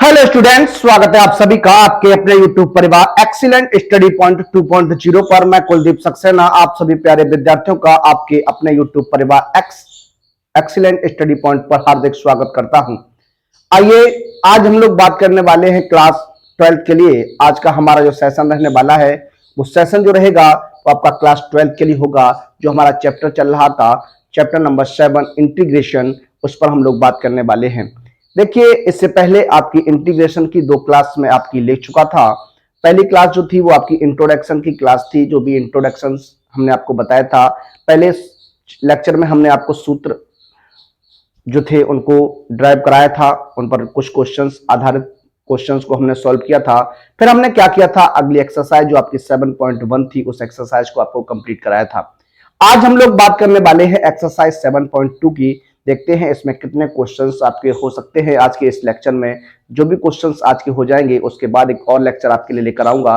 Hello students, स्वागत है आप सभी का आपके अपने यूट्यूब परिवार एक्सीलेंट स्टडी पॉइंट 2.0 पर। मैं कुलदीप सक्सेना आप सभी प्यारे विद्यार्थियों का आपके अपने यूट्यूब परिवार एक्सीलेंट स्टडी पॉइंट पर हार्दिक स्वागत करता हूं। आइए, आज हम लोग बात करने वाले हैं क्लास 12 के लिए। आज का हमारा जो सेशन रहने वाला है वो सेशन जो रहेगा वो आपका क्लास 12 के लिए होगा। जो हमारा चैप्टर चल रहा था, चैप्टर नंबर 7 इंटीग्रेशन, उस पर हम लोग बात करने वाले हैं। देखिए, इससे पहले आपकी इंटीग्रेशन की 2 क्लास में आपकी ले चुका था। पहली क्लास जो थी वो आपकी इंट्रोडक्शन की क्लास थी। जो भी इंट्रोडक्शन हमने आपको बताया था, पहले लेक्चर में हमने आपको सूत्र जो थे उनको ड्राइव कराया था, उन पर कुछ क्वेश्चंस आधारित क्वेश्चंस को हमने सॉल्व किया था। फिर हमने क्या किया था, अगली एक्सरसाइज जो आपकी 7.1 थी उस एक्सरसाइज को आपको कंप्लीट कराया था। आज हम लोग बात करने वाले हैं एक्सरसाइज 7.2 की। देखते हैं इसमें कितने क्वेश्चंस आपके हो सकते हैं आज के इस लेक्चर में। जो भी क्वेश्चंस आज के हो जाएंगे उसके बाद एक और लेक्चर आपके लिए लेकर आऊंगा।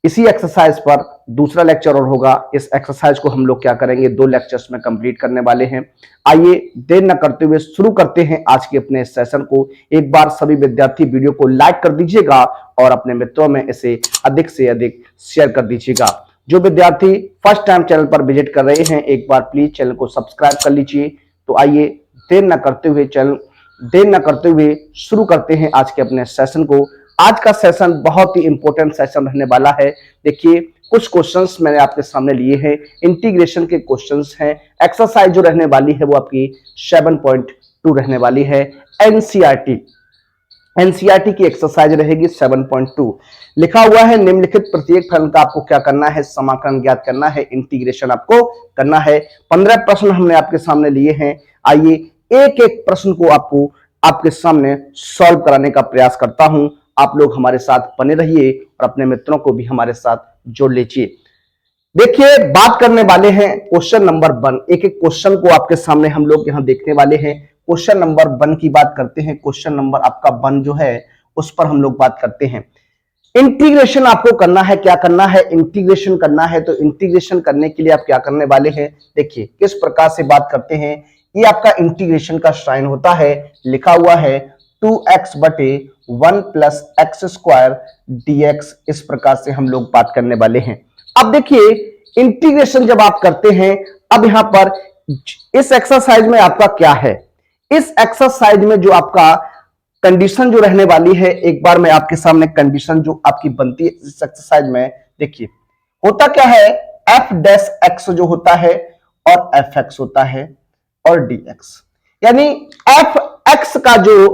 इसी एक्सरसाइज पर दूसरा लेक्चर और होगा। इस एक्सरसाइज को हम लोग क्या करेंगे, 2 लेक्चर्स में कंप्लीट करने वाले हैं। आइए देर न करते हुए शुरू करते हैं आज के अपने सेशन को। एक बार सभी विद्यार्थी वीडियो को लाइक कर दीजिएगा और अपने मित्रों में इसे अधिक से अधिक शेयर कर दीजिएगा। जो विद्यार्थी फर्स्ट टाइम चैनल पर विजिट कर रहे हैं, एक बार प्लीज चैनल को सब्सक्राइब कर लीजिए। तो आइए देर न करते हुए शुरू करते हैं आज के अपने सेशन को। आज का सेशन बहुत ही इंपॉर्टेंट सेशन रहने वाला है। देखिए, कुछ क्वेश्चंस मैंने आपके सामने लिए हैं, इंटीग्रेशन के क्वेश्चंस हैं। एक्सरसाइज जो रहने वाली है वो आपकी 7.2 रहने वाली है। एनसीईआरटी की एक्सरसाइज रहेगी 7.2। लिखा हुआ है निम्नलिखित प्रत्येक फलन का आपको क्या करना है, समाकलन ज्ञात करना है, इंटीग्रेशन आपको करना है। 15 प्रश्न हमने आपके सामने लिए हैं। आइए एक एक प्रश्न को आपके सामने सॉल्व कराने का प्रयास करता हूं। आप लोग हमारे साथ बने रहिए और अपने मित्रों को भी हमारे साथ जोड़ लीजिए। देखिए, बात करने वाले हैं क्वेश्चन नंबर 1। एक एक क्वेश्चन को आपके सामने हम लोग यहां देखने वाले हैं। क्वेश्चन नंबर 1 की बात करते हैं। क्वेश्चन नंबर आपका 1 जो है उस पर हम लोग बात करते हैं। इंटीग्रेशन आपको करना है। क्या करना है, इंटीग्रेशन करना है। तो इंटीग्रेशन करने के लिए आप क्या करने वाले हैं, देखिए किस प्रकार से बात करते हैं। ये आपका इंटीग्रेशन का साइन होता है, लिखा हुआ है 2x बटे 1 प्लस एक्स स्क्वायर dx। इस प्रकार से हम लोग बात करने वाले हैं। अब देखिए, इंटीग्रेशन जब आप करते हैं, अब यहां पर इस एक्सरसाइज में आपका क्या है, इस एक्सरसाइज में जो आपका कंडीशन जो रहने वाली है, एक बार मैं आपके सामने कंडीशन जो आपकी बनती है इस एक्सरसाइज में। देखिए होता क्या है, एफ डैश एक्स जो होता है और एफ एक्स होता है और dx, यानी एफ एक्स का जो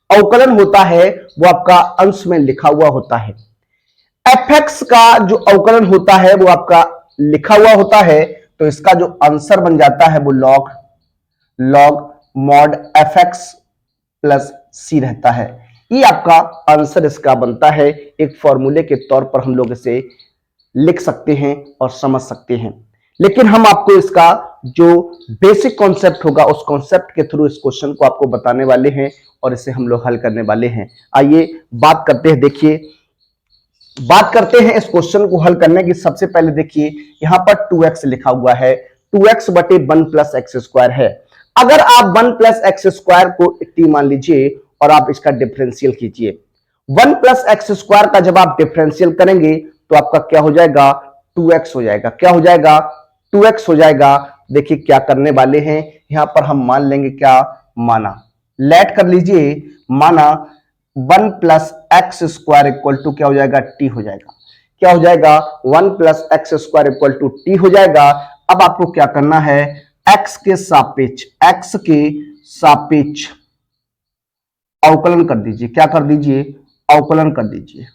अवकलन होता है वो आपका अंश में लिखा हुआ होता है। एफ एक्स का जो अवकलन होता है वो आपका लिखा हुआ होता है। तो इसका जो आंसर बन जाता है वो log mod f x plus c रहता है। ये आपका आंसर इसका बनता है। एक फॉर्मूले के तौर पर हम लोग इसे लिख सकते हैं और समझ सकते हैं, लेकिन हम आपको इसका जो बेसिक कॉन्सेप्ट होगा उस कॉन्सेप्ट के थ्रू इस क्वेश्चन को आपको बताने वाले हैं और इसे हम लोग हल करने वाले हैं। आइए बात करते हैं। देखिए, बात करते हैं इस क्वेश्चन को हल करने की। सबसे पहले देखिए, यहां पर 2x लिखा हुआ है, 2x बटे 1 प्लस एक्स स्क्वायर है। अगर आप 1 प्लस एक्स स्क्वायर को t मान लीजिए और आप इसका डिफरेंशियल कीजिए। 1 प्लस एक्स स्क्वायर का जब आप डिफरेंशियल करेंगे तो आपका क्या हो जाएगा, 2x हो जाएगा। क्या हो जाएगा, 2x हो जाएगा। देखिए क्या करने वाले हैं, यहां पर हम मान लेंगे, क्या माना, लेट कर लीजिए, माना 1 plus x square equal to क्या हो जाएगा, t हो जाएगा। क्या हो जाएगा, 1 plus x square equal to t हो जाएगा। अब आपको क्या करना है, x के सापेक्ष अवकलन कर दीजिए। क्या कर दीजिए, अवकलन कर दीजिए।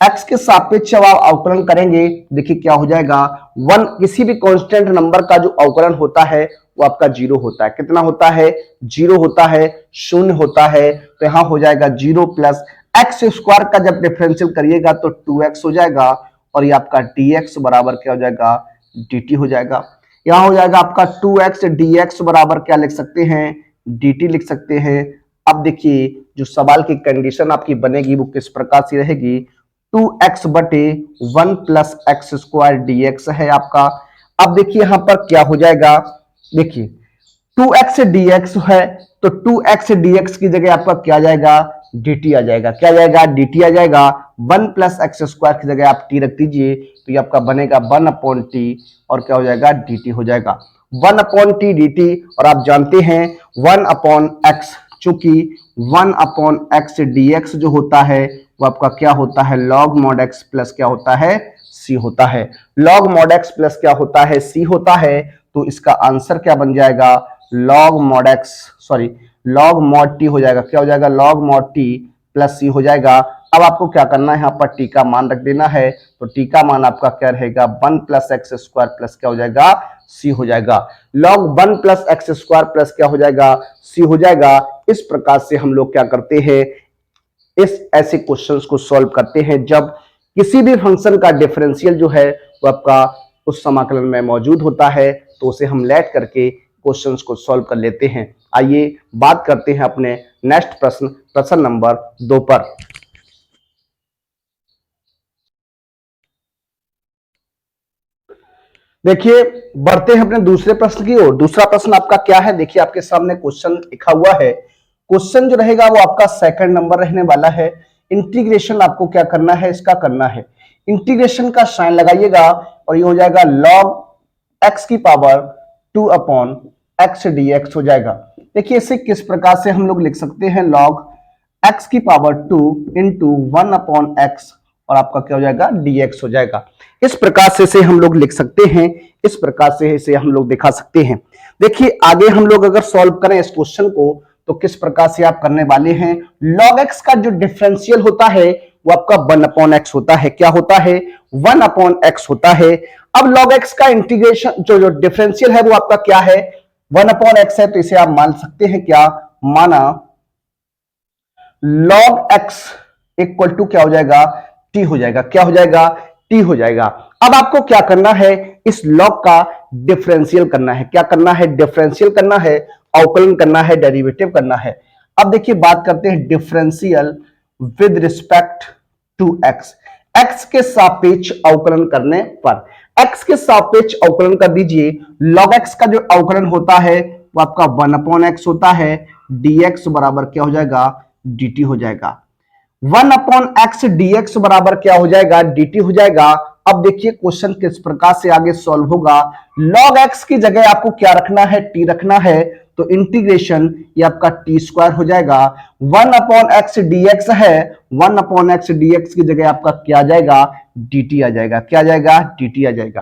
x के सापेक्ष जब आप अवकलन करेंगे, देखिए क्या हो जाएगा, 1 किसी भी कांस्टेंट नंबर का जो अवकलन होता है वो आपका 0 होता है। कितना होता है, 0 होता है, 0 होता है। तो यहां हो जाएगा 0 प्लस एक्स स्क्वायर का जब डिफरेंशियल करिएगा तो 2x हो जाएगा और ये आपका dx बराबर क्या हो जाएगा, dt हो जाएगा। यहां हो जाएगा आपका 2x dx बराबर क्या लिख सकते हैं, dt लिख सकते हैं। अब देखिए जो सवाल की कंडीशन आपकी बनेगी वो किस प्रकार से रहेगी, 2x बटे 1 प्लस एक्स स्क्वायर dx है आपका। अब देखिए यहां पर क्या हो जाएगा, देखिए 2x dx है, तो 2x dx की जगह आपका क्या आ जाएगा, dt आ जाएगा। क्या आ जाएगा, dt आ जाएगा। 1 प्लस एक्स स्क्वायर की जगह आप t रख दीजिए, तो ये आपका बनेगा 1 अपॉन टी, और क्या हो जाएगा, dt हो जाएगा। 1 अपॉन टी dt, और आप जानते हैं 1 अपॉन एक्स, चूंकि 1 अपॉन एक्स dx जो होता है वो आपका क्या होता है, लॉग मॉड एक्स प्लस क्या होता है, c होता है। लॉग मॉड एक्स प्लस क्या होता है, c होता है। तो इसका आंसर क्या बन जाएगा, log mod x, sorry log mod T हो जाएगा। क्या हो जाएगा, लॉग मॉड टी प्लस सी हो जाएगा। अब आपको क्या करना है, यहाँ पर टी का मान रख देना है, तो टी का मान आपका क्या रहेगा, 1 प्लस एक्स स्क्वायर प्लस क्या हो जाएगा, सी हो जाएगा। Log 1 plus x square plus क्या हो जाएगा, सी हो जाएगा। इस प्रकार से हम लोग क्या करते हैं, इस ऐसे क्वेश्चंस को सॉल्व करते हैं जब किसी भी फंक्शन का डिफरेंशियल जो है वो आपका उस समाकलन में मौजूद होता है, तो उसे हम लेट करके क्वेश्चंस को सॉल्व कर लेते हैं। आइए बात करते हैं अपने नेक्स्ट प्रश्न, प्रश्न नंबर 2 पर। देखिए बढ़ते हैं अपने दूसरे प्रश्न की ओर। दूसरा प्रश्न आपका क्या है, देखिए आपके सामने क्वेश्चन लिखा हुआ है। क्वेश्चन जो रहेगा वो आपका सेकंड नंबर रहने वाला है। इंटीग्रेशन आपको क्या करना है, इसका करना है। इंटीग्रेशन का साइन लगाइएगा और ये हो जाएगा log x की power 2 upon x D x हो जाएगा। देखिए इसे किस प्रकार से हम लोग लिख सकते हैं, log x की पावर 2 इंटू 1 अपॉन एक्स, और आपका क्या हो जाएगा, dx हो जाएगा। इस प्रकार से इसे हम लोग लिख सकते हैं, इस प्रकार से इसे हम लोग दिखा सकते हैं। देखिए आगे हम लोग अगर सॉल्व करें इस क्वेश्चन को, तो किस प्रकार से आप करने वाले हैं, log x का जो डिफरेंशियल होता है वो आपका 1 अपॉन एक्स होता है। क्या होता है, 1 अपॉन एक्स होता है। अब log x का इंटीग्रेशन जो डिफरेंशियल है वो आपका क्या है, 1 अपॉन एक्स है, तो इसे आप मान सकते हैं क्या, माना log x इक्वल टू क्या हो जाएगा, t हो जाएगा। क्या हो जाएगा, t हो जाएगा। अब आपको क्या करना है, इस log का डिफरेंशियल करना है। क्या करना है, डिफरेंशियल करना है, अवकलन करना है, डेरिवेटिव करना है। अब देखिए बात करते हैं differential with respect to x। x के सापेक्ष अवकलन करने पर, x के सापेक्ष अवकलन कर दीजिए। log x का जो अवकलन होता है वो आपका 1 अपॉन एक्स होता है, dx बराबर क्या हो जाएगा, dt हो जाएगा। 1 अपॉन एक्स dx बराबर क्या हो जाएगा, dt हो जाएगा। अब देखिए क्वेश्चन किस प्रकार से आगे सॉल्व होगा। log x की जगह आपको क्या रखना है, t रखना है, तो इंटीग्रेशन ये आपका टी स्क्वायर हो जाएगा। 1 अपॉन एक्स dx है, 1 अपॉन एक्स dx की जगह आपका क्या आ जाएगा, dt आ जाएगा। क्या आ जाएगा, dt आ जाएगा।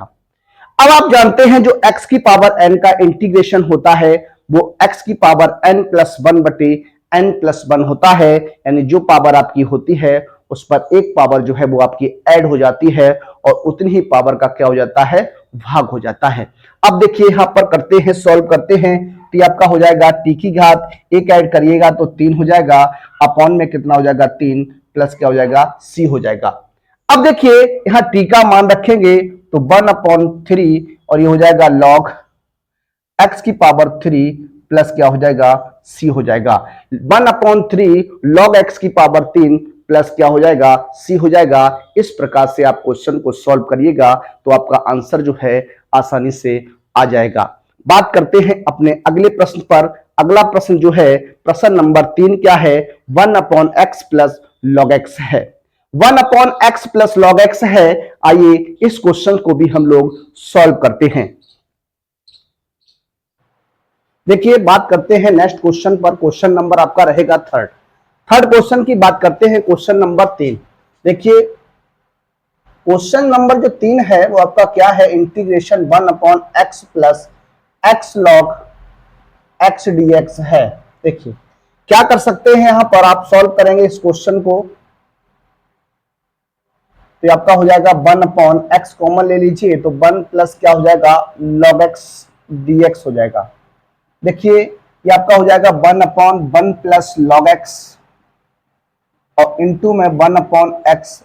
अब आप जानते हैं जो x की पावर n का इंटीग्रेशन होता है वो x की पावर n प्लस 1 बटे n प्लस 1 होता है, यानी जो पावर आपकी होती है उस पर एक पावर जो है वो आपकी ऐड हो जाती है, और उतनी ही पावर का क्या हो जाता है, भाग हो जाता है। अब देखिए यहां पर करते हैं, सॉल्व करते हैं, तो आपका हो जाएगा t की घात, एक ऐड करिएगा तो 3 हो जाएगा, अपॉन में कितना हो जाएगा, 3 प्लस क्या हो जाएगा, c हो जाएगा। अब देखिए यहां t का मान रखेंगे तो 1 अपॉन 3, और ये हो जाएगा log x की पावर 3 प्लस क्या हो जाएगा, c हो जाएगा। 1 अपॉन 3 log x की पावर 3 प्लस क्या हो जाएगा, c हो जाएगा। इस प्रकार से आप क्वेश्चन को सॉल्व करिएगा तो आपका आंसर जो है आसानी से आ जाएगा। बात करते हैं अपने अगले प्रश्न पर। अगला प्रश्न जो है प्रश्न नंबर 3 क्या है, 1 upon x plus log x है। 1 upon x plus log x है। आइए इस क्वेश्चन को भी हम लोग सॉल्व करते हैं। देखिए बात करते हैं नेक्स्ट क्वेश्चन पर। क्वेश्चन नंबर आपका रहेगा थर्ड क्वेश्चन की बात करते हैं, क्वेश्चन नंबर 3। देखिए क्वेश्चन नंबर जो 3 है वो आपका क्या है, integration 1 upon x plus x log x dx है। देखिए क्या कर सकते हैं, यहां पर आप सॉल्व करेंगे इस क्वेश्चन को, तो आपका हो जाएगा 1 अपॉन एक्स कॉमन ले लीजिए, तो 1 प्लस क्या हो जाएगा, लॉग एक्स dx हो जाएगा। देखिए ये आपका हो जाएगा 1 अपॉन 1 प्लस लॉग एक्स, और इंटू में 1 अपॉन एक्स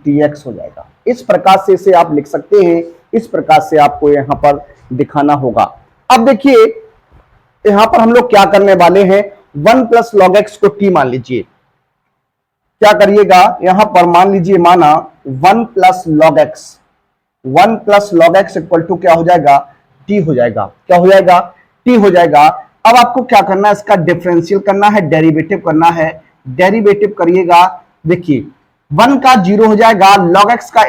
dx हो जाएगा। इस प्रकार से इसे आप लिख सकते हैं, इस प्रकार से आपको यहां पर दिखाना होगा। अब देखिए यहां पर हम लोग क्या करने वाले हैं, 1 प्लस लॉग एक्स को t मान लीजिए। क्या करिएगा, यहां पर मान लीजिए, माना 1 plus log x, 1 plus log x equal to क्या हो जाएगा, t हो जाएगा। क्या हो जाएगा, t हो जाएगा। अब आपको क्या करना है, इसका डिफरेंशियल करना है, डेरिवेटिव करना है। डेरिवेटिव करिएगा, देखिए 1 का 0 हो जाएगा, log x का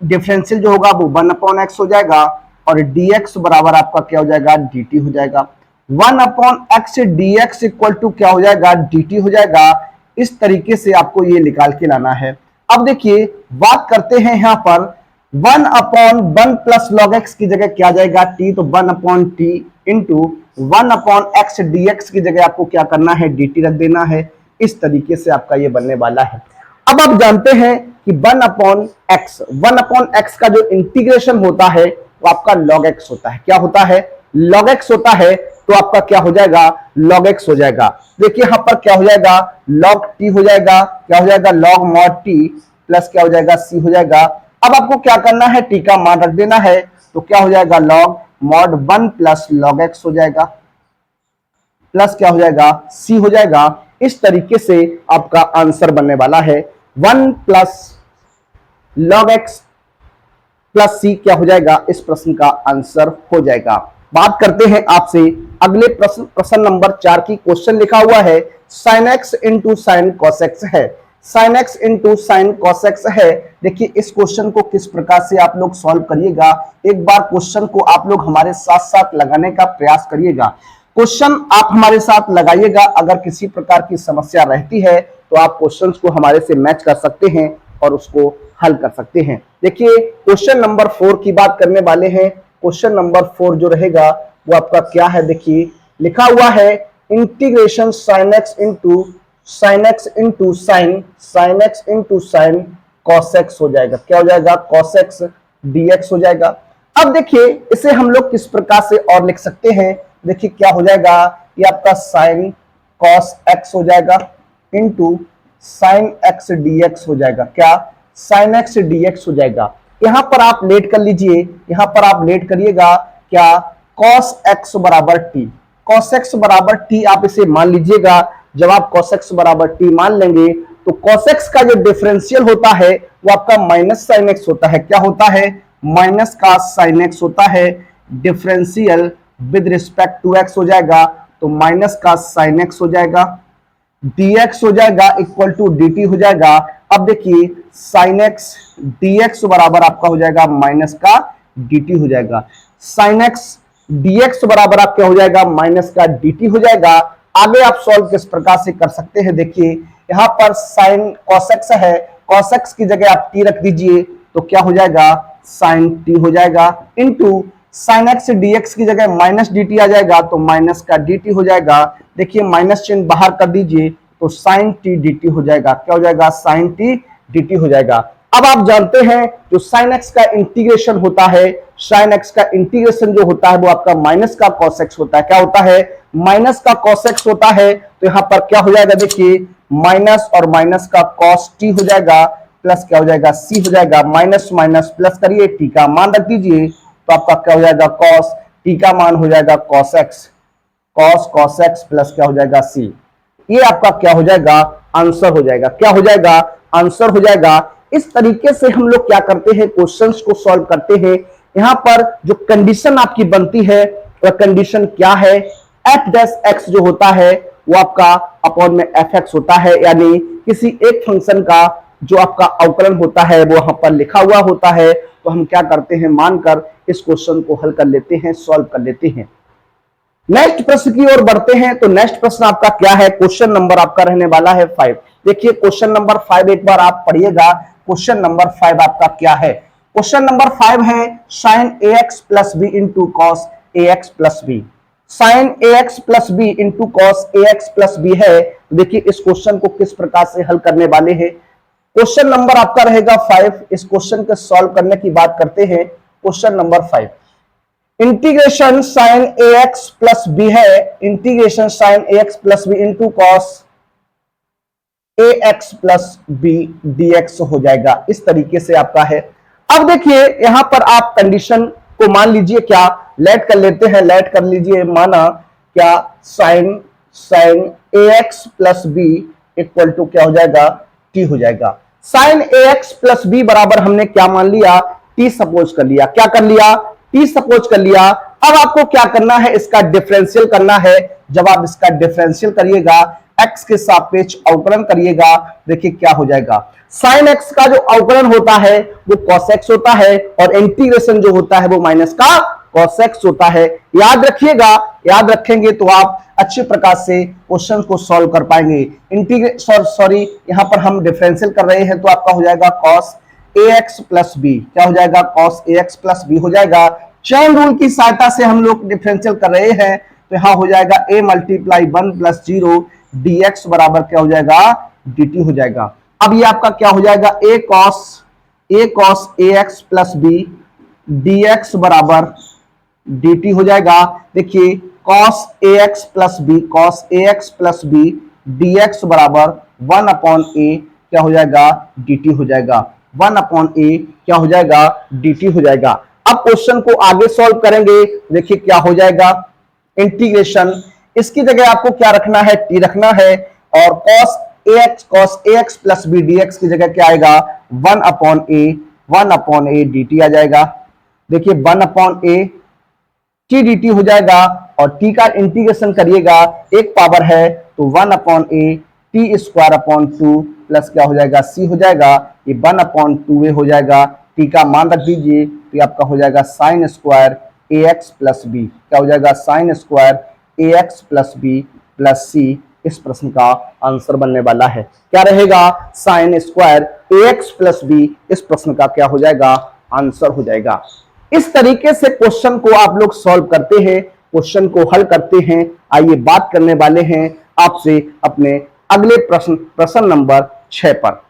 डिफरेंशियल जो होगा वो 1/x हो जाएगा, और dx बराबर आपका क्या हो जाएगा, dt हो जाएगा। 1/x dx इक्वल टू क्या हो जाएगा, dt हो जाएगा। इस तरीके से आपको ये निकाल के लाना है। अब देखिए बात करते हैं यहां पर 1/1 प्लस log x की जगह क्या जाएगा, t, तो 1/t इंटू 1/x dx की जगह आपको क्या करना है, dt रख देना है। इस तरीके से आपका ये बनने वाला है। अब आप जानते हैं कि 1/x का जो इंटीग्रेशन होता है वो आपका log x होता है। क्या होता है, log x होता है, तो आपका क्या हो जाएगा, log x हो जाएगा। देखिए यहां पर क्या हो जाएगा, log t हो जाएगा, क्या हो जाएगा, log mod t प्लस क्या हो जाएगा, c हो जाएगा। अब आपको क्या करना है, t का मान रख देना है, तो क्या हो जाएगा, log mod 1 plus log x हो जाएगा, प्लस क्या हो जाएगा, c हो जाएगा। इस तरीके से आपका आंसर बनने वाला है 1 plus log x plus c क्या हो जाएगा, इस प्रश्न का आंसर हो जाएगा। बात करते हैं आपसे अगले प्रश्न, प्रश्न नंबर 4 की। क्वेश्चन लिखा हुआ है sin x into sine cos x है, sin x into sine cos x है। देखिए इस क्वेश्चन को किस प्रकार से आप लोग सॉल्व करिएगा, एक बार क्वेश्चन को आप लोग हमारे साथ साथ लगाने का प्रयास करिएगा। क्वेश्चन आप हमारे साथ लगाइएगा, अगर किसी प्रकार की समस्या रहती है तो आप क्वेश्चंस को हमारे से मैच कर सकते हैं और उसको हल कर सकते हैं। देखिए क्वेश्चन नंबर 4 की बात करने वाले हैं। क्वेश्चन नंबर 4 जो रहेगा वो आपका क्या है, देखिए लिखा हुआ है integration sin x into sine cos x हो जाएगा। क्या हो जाएगा, cos x dx हो जाएगा। अब देखिए इसे हम लोग किस प्रकार से और लिख सकते हैं, देखिए क्या हो जाएगा, ये आपका sin cos x हो जाएगा इंटू sin x dx हो जाएगा। क्या, sin x dx हो जाएगा। यहां पर आप लेट कर लीजिए, यहां पर आप लेट करिएगा, क्या, cos x बराबर t, cos x बराबर t आप इसे मान लीजिएगा। जब आप cos x बराबर t मान लेंगे तो cos x का जो डिफरेंशियल होता है वो आपका माइनस sin x होता है। क्या होता है, माइनस का sin x होता है। Differential with respect to x हो जाएगा, तो माइनस का sin x हो जाएगा, dx हो जाएगा इक्वल टू dt हो जाएगा। अब देखिए sin x dx बराबर आपका हो जाएगा माइनस का dt हो जाएगा। sin x dx बराबर आपका हो जाएगा माइनस का dt हो जाएगा। आगे आप सॉल्व किस प्रकार से कर सकते हैं, देखिए यहां पर sin cos x है, cos x की जगह आप t रख दीजिए, तो क्या हो जाएगा, sin t हो जाएगा इंटू sin x dx की जगह माइनस dt आ जाएगा, तो माइनस का dt हो जाएगा। देखिए माइनस चिन्ह बाहर कर दीजिए, तो sin t dt हो जाएगा। क्या हो जाएगा, sin t dt हो जाएगा। अब आप जानते हैं जो sin x का इंटीग्रेशन होता है, sin x का इंटीग्रेशन जो होता है वो आपका माइनस का cos x होता है। क्या होता है, माइनस का cos x होता है। तो यहां पर क्या हो जाएगा, देखिए माइनस और माइनस का cos t हो जाएगा, प्लस क्या हो जाएगा, c हो जाएगा। माइनस माइनस प्लस करिए, t का मान रख दीजिए, तो आपका क्या हो जाएगा, cos t का मान हो जाएगा cos x, cos x plus क्या हो जाएगा, c। ये आपका क्या हो जाएगा, आंसर हो जाएगा। क्या हो जाएगा, आंसर हो जाएगा। इस तरीके से हम लोग क्या करते हैं, क्वेश्चंस को सॉल्व करते हैं। यहां पर जो कंडीशन आपकी बनती है वह कंडीशन क्या है, f डैश x जो होता है वो आपका अपॉन में fx होता है, यानी किसी एक फंक्शन का जो आपका अवकलन होता है वो वहां पर लिखा हुआ होता है। तो हम क्या करते हैं, मानकर इस क्वेश्चन को हल कर लेते हैं, सॉल्व कर लेते हैं। नेक्स्ट प्रश्न की ओर बढ़ते हैं। तो नेक्स्ट प्रश्न आपका क्या है, क्वेश्चन नंबर आपका रहने वाला है 5। देखिए क्वेश्चन नंबर 5 एक बार आप पढ़िएगा। क्वेश्चन नंबर 5 आपका क्या है, क्वेश्चन नंबर 5 है sin ax plus b into cos ax plus b. sin ax plus b into cos ax plus b है। देखिए इस क्वेश्चन को किस प्रकार से हल करने वाले हैं। क्वेश्चन नंबर आपका रहेगा 5। इस क्वेश्चन के सॉल्व करने की बात करते हैं। Question number 5, integration sin ax plus b है, integration sin ax plus b into cos ax plus b dx हो जाएगा। इस तरीके से आपका है। अब देखिए यहां पर आप कंडीशन को मान लीजिए, क्या लेट कर लेते हैं, लेट कर लीजिए। माना क्या, sin ax plus b equal to क्या हो जाएगा, t हो जाएगा। sin ax प्लस बी बराबर हमने क्या मान लिया, t सपोज कर लिया। क्या कर लिया, t सपोज कर लिया। अब आपको क्या करना है, इसका डिफरेंशियल करना है। जब आप इसका डिफरेंशियल करिएगा, x के सापेक्ष अवकलन करिएगा, देखिए क्या हो जाएगा। साइन x का जो अवकलन होता है वो cos x होता है, और इंटीग्रेशन जो होता है वो माइनस का cos x होता है। याद रखिएगा, याद रखेंगे तो आप अच्छे प्रकार से क्वेश्चन को सॉल्व कर पाएंगे। सॉरी यहां पर हम डिफरेंशियल कर रहे हैं, तो आपका हो जाएगा cos ax प्लस बी। क्या हो जाएगा, cos ax प्लस बी हो जाएगा। चेन रूल की सहायता से हम लोग डिफरेंशियल कर रहे हैं, तो यहां हो जाएगा a मल्टीप्लाई 1 प्लस 0 dx बराबर क्या हो जाएगा, dt हो जाएगा। अब ये आपका क्या हो जाएगा, a cos ax plus b dx बराबर dt हो जाएगा। देखिए cos ax plus b dx बराबर 1 अपॉन a क्या हो जाएगा, dt हो जाएगा। 1 अपॉन a क्या हो जाएगा, dt हो जाएगा। अब क्वेश्चन को आगे सॉल्व करेंगे, देखिए क्या हो जाएगा, इंटीग्रेशन इसकी जगह आपको क्या रखना है, t रखना है, और cos ax plus b dx की जगह क्या आएगा, 1 अपॉन a dt आ जाएगा। देखिए 1 अपॉन a t dt हो जाएगा, और t का इंटीग्रेशन करिएगा, एक पावर है तो 1 upon a t square upon 2 plus क्या हो जाएगा, c हो जाएगा। ये 1 अपॉन 2a हो जाएगा, t का मान रख दीजिए, तो आपका हो जाएगा sine square ax plus b. क्या हो जाएगा, sine square ax plus b plus c। इस प्रश्न का आंसर बनने वाला है, क्या रहेगा, sine square ax plus b. इस प्रश्न का क्या हो जाएगा, आंसर हो जाएगा। इस तरीके से क्वेश्चन को आप लोग सॉल्व करते हैं, क्वेश्चन को हल करते हैं। आइए बात करने वाले हैं आपसे अपने अगले प्रश्न नंबर 6 पर।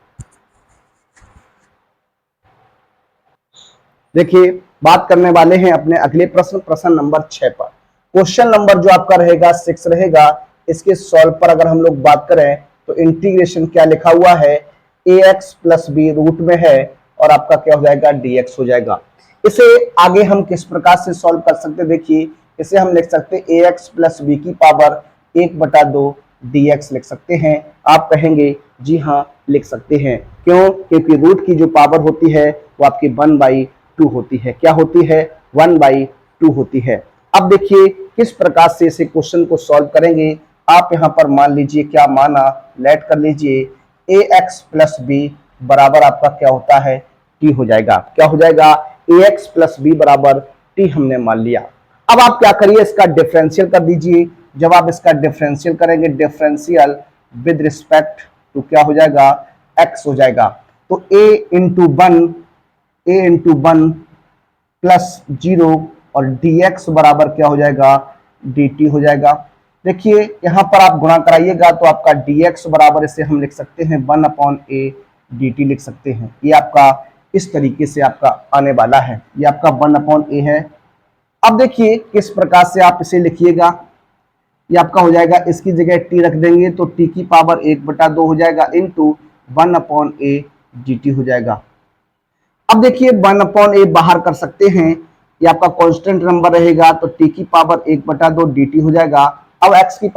देखिए बात करने वाले हैं अपने अगले प्रश्न नंबर 6 पर। क्वेश्चन नंबर जो आपका रहेगा 6 रहेगा। इसके सॉल्व पर अगर हम लोग बात करें तो इंटीग्रेशन क्या लिखा हुआ है, ax प्लस बी रूट में है, और आपका क्या हो जाएगा, dx हो जाएगा। इसे आगे हम किस प्रकार से सॉल्व कर सकते हैं, देखिए इसे हम लिख सकते हैं ax प्लस बी की पावर 1/2 dx लिख सकते हैं। आप कहेंगे जी हाँ लिख सकते हैं, क्यों, क्योंकि रूट की जो पावर होती है वो आपकी 1/2 होती है। क्या होती है, 1/2 होती है। अब देखिए किस प्रकार से इसे क्वेश्चन को सॉल्व करेंगे। आप यहाँ पर मान लीजिए, क्या माना, लेट कर लीजिए ax प्लस बी बराबर आपका क्या होता है, t हो जाएगा। क्या हो जाएगा, ax प्लस बी बराबर t हमने मान लिया। अब आप क्या करिए, इसका डिफरेंशियल कर दीजिए। जब आप इसका डिफरेंशियल करेंगे, डिफरेंशियल विद रिस्पेक्ट टू क्या हो जाएगा, x हो जाएगा। तो a इंटू 1 प्लस 0 और dx बराबर क्या हो जाएगा, dt हो जाएगा। देखिए यहां पर आप गुणा कराइएगा तो आपका dx बराबर, इसे हम लिख सकते हैं 1 अपॉन a dt लिख सकते हैं। ये आपका इस तरीके से आपका आने वाला है, ये आपका 1 अपॉन a है। अब देखिए किस प्रकार से आप इसे लिखिएगा, ये आपका हो जाएगा, इसकी जगह t रख देंगे तो t की पावर 1/2 हो जाएगा, इंटू 1 अपॉन a dt हो जाएगा। अब देखिए 1 अपॉन a बाहर कर सकते हैं, ये आपका कांस्टेंट नंबर रहेगा, तो t की पावर 1/2 dt हो जाएगा। अब x की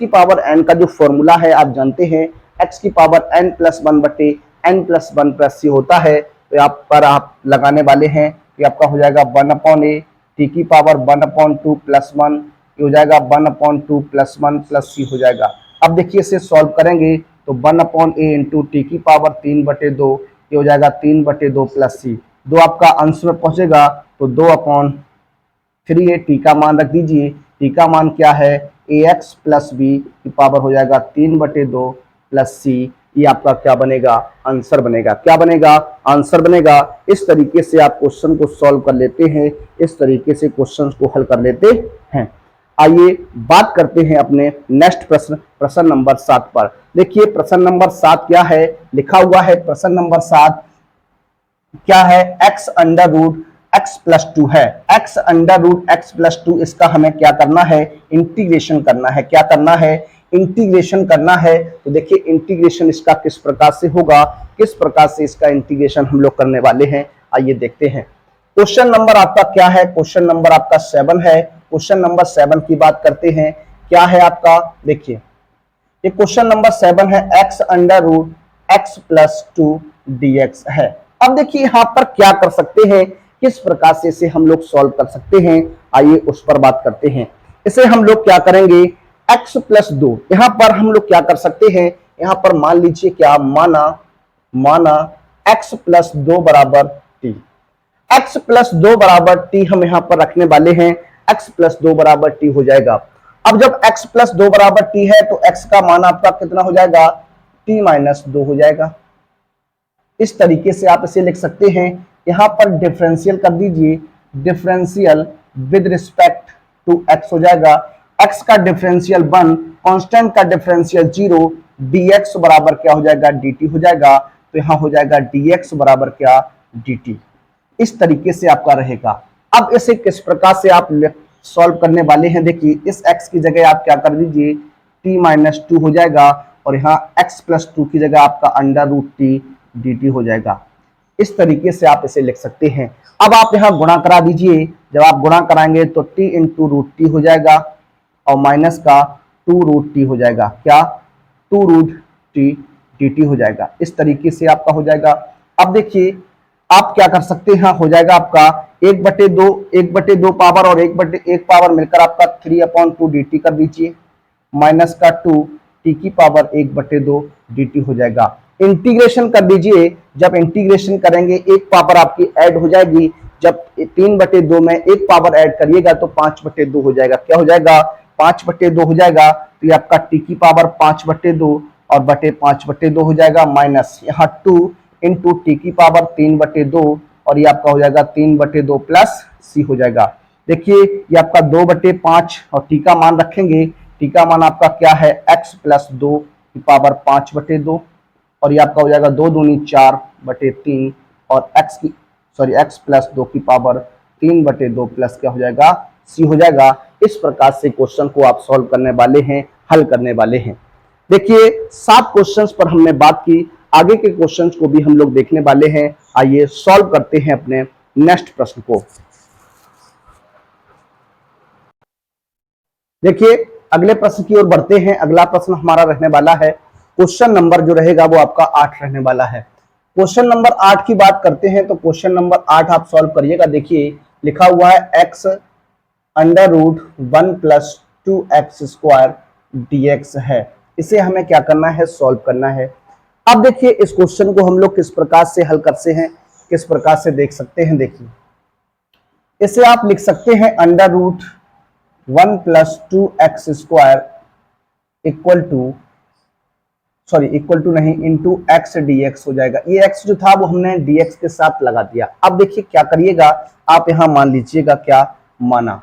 पावर n का जो फॉर्मूला है आप जानते हैं, x की power n plus 1/n plus 1 plus c होता है। तो यहाँ पर आप लगाने वाले हैं, ये आपका हो जाएगा 1 अपॉन a, t की पावर 1/2 प्लस 1, ये हो जाएगा 1/2 प्लस 1 प्लस c हो जाएगा। अब देखिए इसे सॉल्व करेंगे तो 1 अपॉन a इंटू टी की पावर 3/2, ये हो जाएगा 3/2 प्लस c। 2 आपका अंश में पहुंचेगा तो 2/3a, टी का मान रख दीजिए, टी का मान क्या है, ax प्लस बी की पावर हो जाएगा 3/2 प्लस c। ये आपका क्या बनेगा, आंसर बनेगा। क्या बनेगा, आंसर बनेगा। इस तरीके से आप क्वेश्चन को सॉल्व कर लेते हैं, इस तरीके से क्वेश्चन को हल कर लेते हैं। आइए बात करते हैं अपने नेक्स्ट प्रश्न नंबर 7 पर। देखिए प्रश्न नंबर 7 क्या है, लिखा हुआ है प्रश्न नंबर 7 क्या है, x under root x plus 2 है। x under root x plus 2, इसका हमें क्या करना है, इंटीग्रेशन करना है। क्या करना है, इंटीग्रेशन करना है। तो देखिए इंटीग्रेशन इसका किस प्रकार से होगा, किस प्रकार से इसका इंटीग्रेशन हम लोग करने वाले हैं, आइए देखते हैं। क्वेश्चन नंबर आपका क्या है, क्वेश्चन नंबर आपका 7 है। क्वेश्चन नंबर 7 की बात करते हैं, क्या है आपका, देखिए ये क्वेश्चन नंबर 7 है, x under root x plus 2 dx है। अब देखिए यहां पर क्या कर सकते हैं, किस प्रकार से इसे हम लोग सॉल्व कर सकते हैं, आइए उस पर बात करते हैं। इसे हम लोग क्या करेंगे, x प्लस 2, यहां पर हम लोग क्या कर सकते हैं, यहां पर मान लीजिए क्या, माना x प्लस 2 बराबर t, x प्लस 2 बराबर t हम यहां पर रखने वाले हैं, x प्लस 2 बराबर t हो जाएगा। अब जब x प्लस 2 बराबर t है तो x का मान आपका कितना हो जाएगा, t माइनस 2 हो जाएगा। इस तरीके से आप इसे लिख सकते हैं। यहां पर डिफरेंशियल कर दीजिए, differential with respect to x हो जाएगा, x का डिफरेंशियल 1, कांस्टेंट का डिफरेंशियल 0, dx बराबर क्या हो जाएगा, dt हो जाएगा। तो यहां हो जाएगा dx बराबर क्या, dt। इस तरीके से आपका रहेगा। अब इसे किस प्रकार से आप सॉल्व करने वाले हैं, देखिए इस x की जगह आप क्या कर दीजिए, t माइनस 2 हो जाएगा और यहाँ x प्लस 2 की जगह आपका अंडर रूट टी dt हो जाएगा। इस तरीके से आप इसे लिख सकते हैं। अब आप यहाँ गुणा करा दीजिए, जब आप गुणा कराएंगे तो t इंटू रूट टी हो जाएगा और माइनस का 2 रूट टी हो जाएगा, क्या 2 रूट टी dt हो जाएगा। इस तरीके से आपका हो जाएगा। अब देखिए आप क्या कर सकते हैं, हो जाएगा आपका 1/2 पावर और 1/1 पावर मिलकर आपका 3/2 dt कर दीजिए, माइनस का 2 t की पावर 1/2 dt हो जाएगा। इंटीग्रेशन कर दीजिए, जब इंटीग्रेशन करेंगे एक पावर आपकी ऐड हो जाएगी, जब 3/2 में एक पावर ऐड करिएगा तो 5/2 हो जाएगा, क्या हो जाएगा, 5/2 हो जाएगा। तो ये आपका t की पावर 5/2 और बटे 5/2 हो जाएगा, माइनस यहाँ 2 इंटू टी की पावर 3/2 और ये आपका हो जाएगा 3/2 प्लस सी हो जाएगा। देखिए ये आपका 2/5 और टी का मान रखेंगे, टी का मान आपका क्या है, x प्लस 2 की पावर 5/2 और ये आपका हो जाएगा 2 दूनी 4/3 और x प्लस 2 की पावर 3/2 प्लस क्या हो जाएगा, सी हो जाएगा। इस प्रकार से क्वेश्चन को आप सॉल्व करने वाले हैं, हल करने वाले हैं। देखिए 7 क्वेश्चंस पर हमने बात की, आगे के क्वेश्चंस को भी हम लोग देखने वाले हैं। आइए सॉल्व करते हैं अपने नेक्स्ट प्रश्न को। देखिए अगले प्रश्न की ओर बढ़ते हैं। अगला प्रश्न हमारा रहने वाला है, क्वेश्चन नंबर जो रहेगा वो आपका 8 रहने वाला है। क्वेश्चन नंबर 8 की बात करते हैं तो क्वेश्चन नंबर 8 आप सॉल्व करिएगा। देखिए लिखा हुआ है x under root 1 plus 2x square dx है। इसे हमें क्या करना है, सॉल्व करना है। अब देखिए इस क्वेश्चन को हम लोग किस प्रकार से हल करते हैं, किस प्रकार से देख सकते हैं। देखिए इसे आप लिख सकते हैं under root 1 plus 2x square equal to नहीं इंटू x dx हो जाएगा। ये x जो था वो हमने dx के साथ लगा दिया। अब देखिए क्या करिएगा, आप यहां मान लीजिएगा क्या, माना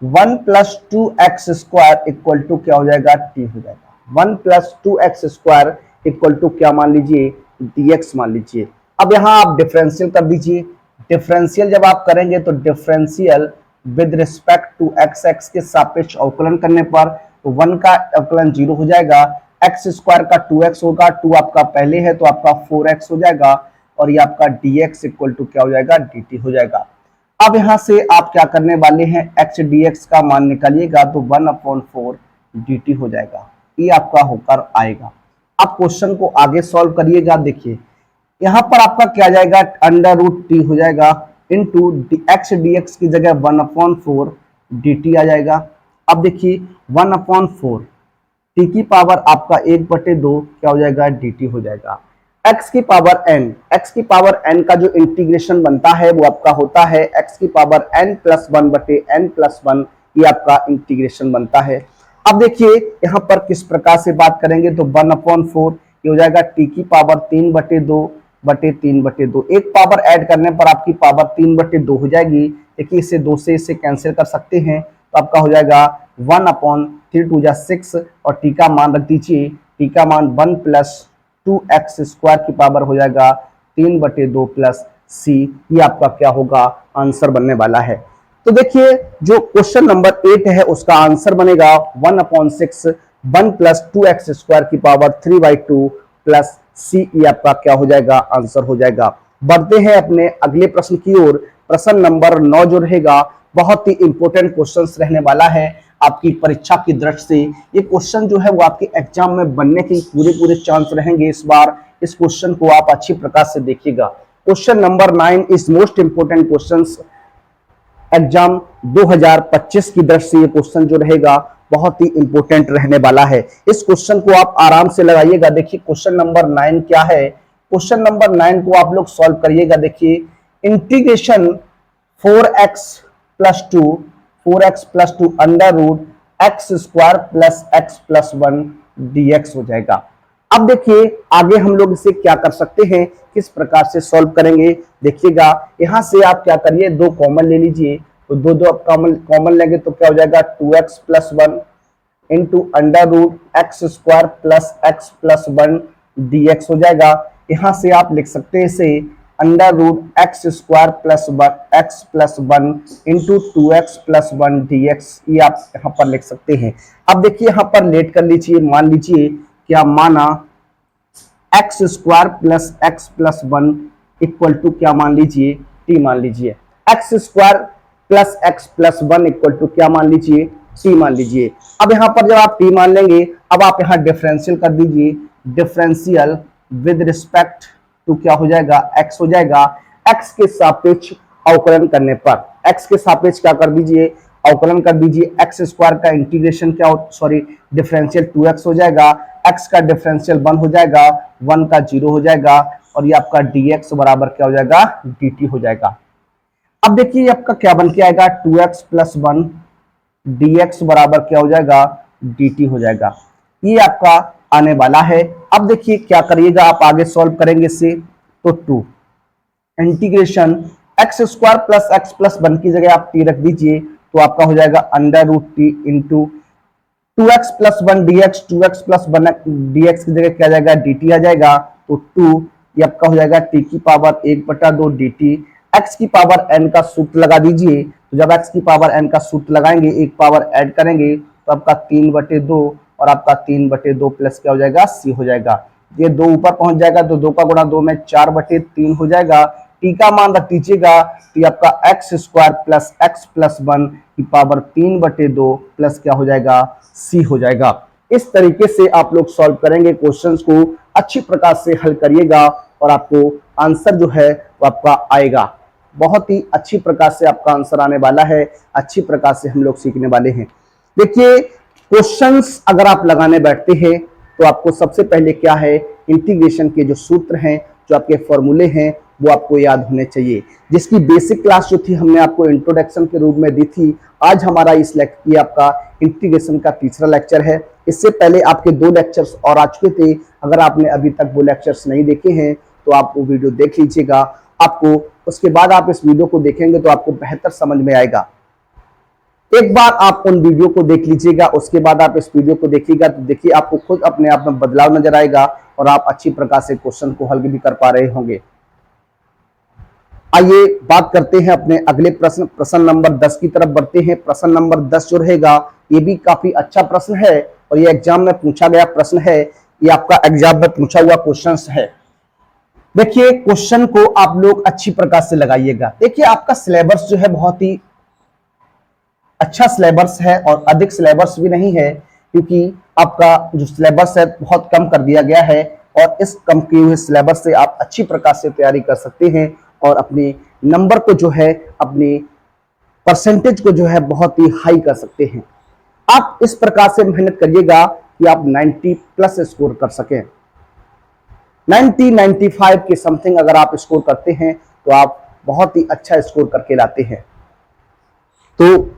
1 plus 2x square equal to क्या हो जाएगा, t हो जाएगा। 1 plus 2x square equal to क्या मान लीजिए, dx मान लीजिए। अब यहां आप डिफरेंशियल कर दीजिए। डिफरेंशियल जब आप करेंगे तो differential with respect to x के सापेक्ष अवकलन करने पर तो 1 का अवकलन 0 हो जाएगा, x स्क्वायर का 2x होगा, 2 आपका पहले है तो आपका 4x हो जाएगा और ये आपका dx इक्वल टू क्या हो जाएगा, dt हो जाएगा। अब यहां से आप क्या करने वाले हैं, x dx का मान निकालिएगा तो 1/4 dt हो जाएगा, ये आपका होकर आएगा। अब क्वेश्चन को आगे सॉल्व करिएगा। देखिए यहां पर आपका क्या जाएगा, अंडर रूट टी हो जाएगा इंटू x dx की जगह 1/4 dt आ जाएगा। अब देखिए 1/4 टी की पावर आपका 1/2 क्या हो जाएगा, dt हो जाएगा। x की पावर n का जो इंटीग्रेशन बनता है वो आपका होता है x की पावर n+1/n+1, ये आपका इंटीग्रेशन बनता है। अब देखिए यहाँ पर किस प्रकार से बात करेंगे तो 1/4 ये हो जाएगा t की पावर 3/2/3/2, एक पावर ऐड करने पर आपकी पावर 3/2 हो जाएगी। देखिए इसे 2 से इसे कैंसिल कर सकते हैं तो आपका हो जाएगा 1/3 6 और t का मान रख दीजिए, t का मान 1 प्लस 2x स्क्वायर की पावर हो जाएगा 3/2 प्लस c, ये आपका क्या होगा, आंसर बनने वाला है। तो देखिए जो क्वेश्चन नंबर 8 है उसका आंसर बनेगा 1/6 1 प्लस 2x स्क्वायर की पावर 3/2 प्लस c, ये आपका क्या हो जाएगा, आंसर हो जाएगा। बढ़ते हैं अपने अगले प्रश्न की ओर। प्रश्न नंबर 9 जो रहेगा बहुत ही इंपॉर्टेंट क्वेश्चन रहने वाला है आपकी परीक्षा की दृष्टि से। ये क्वेश्चन जो है वो आपके एग्जाम में बनने के पूरे चांस रहेंगे इस बार। इस क्वेश्चन को आप अच्छी प्रकार से देखिएगा। Question number 9 is most important question exam 2025 की दृष्टि से ये क्वेश्चन जो रहेगा बहुत ही इंपॉर्टेंट रहने वाला है। इस क्वेश्चन को आप आराम से लगाइएगा। देखिए क्वेश्चन नंबर 9 क्या है, क्वेश्चन नंबर 9 को आप लोग सॉल्व करिएगा। देखिए integration 4x plus two under root x square plus x plus 1 dx हो जाएगा। अब देखिए आगे हम लोग इसे क्या कर सकते हैं, किस प्रकार से सॉल्व करेंगे। देखिएगा यहां से आप क्या करिए, दो कॉमन ले लीजिए। तो दो आप कॉमन लेंगे तो क्या हो जाएगा 2x plus 1 into under root x square plus x plus 1 dx हो जाएगा। यहां से आप लिख सकते हैं इसे under root x square plus x plus 1 into 2x plus 1 dx, ये आप यहाँ पर लिख सकते हैं। अब देखिए यहाँ पर लेट कर लीजिए, मान लीजिए क्या माना x square plus x plus 1 equal to क्या मान लीजिए t मान लीजिए, x square plus x plus 1 equal to क्या मान लीजिए t मान लीजिए। अब यहाँ पर जब आप t मान लेंगे, अब आप यहाँ डिफरेंशियल कर दीजिए, डिफरेंशियल विद रिस्पेक्ट टू क्या हो जाएगा x हो जाएगा। x के सापेक्ष अवकलन करने पर x के सापेक्ष क्या कर दीजिए, अवकलन कर दीजिए। एक्स स्क्वायर का इंटीग्रेशन क्या हो, सॉरी डिफरेंशियल 2x हो जाएगा, x का डिफरेंशियल 1 हो जाएगा, 1 का 0 हो जाएगा, और ये आपका dx बराबर क्या हो जाएगा dt हो जाएगा। अब देखिए आपका क्या बन के आएगा 2x प्लस 1 dx बराबर क्या हो जाएगा dt हो जाएगा। ये आपका आने वाला है। अब देखिए क्या करिएगा, आप आगे सॉल्व करेंगे इससे, तो 2 integration x square plus x plus 1 की जगह आप t रख दीजिए, तो आपका हो जाएगा under root t into 2x plus 1 dx, 2x plus 1 dx की जगह क्या आ जाएगा dt आ जाएगा। तो 2 ये आपका हो जाएगा t की पावर 1/2 dt, x की पावर n का सूत्र लगा दीजिए। तो जब x की पावर n का सूत्र लगाएंगे, एक पावर ऐड करेंगे, तो आपका 3/2 और आपका 3/2 प्लस क्या हो जाएगा c हो जाएगा। ये 2 ऊपर पहुंच जाएगा तो 2 का गुणा 2 में 4/3 हो जाएगा। t का मान रख दीजिएगा, तो आपका x square plus x plus 1 की पावर 3/2 प्लस क्या हो जाएगा c हो जाएगा। इस तरीके से आप लोग सॉल्व करेंगे, क्वेश्चंस को अच्छी प्रकार से हल करिएगा और आपको आंसर जो है वो आपका आएगा। बहुत ही अच्छी प्रकार से आपका आंसर आने वाला है, अच्छी प्रकार से हम लोग सीखने वाले हैं। देखिए क्वेश्चंस अगर आप लगाने बैठते हैं तो आपको सबसे पहले क्या है, इंटीग्रेशन के जो सूत्र हैं, जो आपके फॉर्मूले हैं, वो आपको याद होने चाहिए, जिसकी बेसिक क्लास जो थी हमने आपको इंट्रोडक्शन के रूप में दी थी। आज हमारा ये आपका इंटीग्रेशन का तीसरा लेक्चर है। इससे पहले आपके 2 लेक्चर्स और आ चुके थे। अगर आपने अभी तक वो लेक्चर्स नहीं देखे हैं तो आप वो वीडियो देख लीजिएगा। आपको उसके बाद आप इस वीडियो को देखेंगे तो आपको बेहतर समझ में आएगा। एक बार आप उन वीडियो को देख लीजिएगा, उसके बाद आप इस वीडियो को देखिएगा, तो देखिए आपको खुद अपने आप में बदलाव नजर आएगा और आप अच्छी प्रकार से क्वेश्चन को हल भी कर पा रहे होंगे। आइए बात करते हैं अपने अगले प्रश्न नंबर 10 की तरफ बढ़ते हैं। प्रश्न नंबर 10 जो रहेगा ये भी काफी अच्छा प्रश्न है और ये एग्जाम में पूछा गया प्रश्न है, ये आपका एग्जाम में पूछा हुआ क्वेश्चन है। देखिए क्वेश्चन को आप लोग अच्छी प्रकार से लगाइएगा। देखिए आपका सिलेबस जो है बहुत ही अच्छा सिलेबस है और अधिक सिलेबस भी नहीं है, क्योंकि आपका जो सिलेबस है बहुत कम कर दिया गया है और इस कम किए हुए सिलेबस से आप अच्छी प्रकार से तैयारी कर सकते हैं और अपने नंबर को जो है, अपनी परसेंटेज को जो है बहुत ही हाई कर सकते हैं। आप इस प्रकार से मेहनत करिएगा कि आप 90 प्लस स्कोर कर सकें। 95 के समथिंग अगर आप स्कोर करते हैं तो आप बहुत ही अच्छा स्कोर करके लाते हैं। तो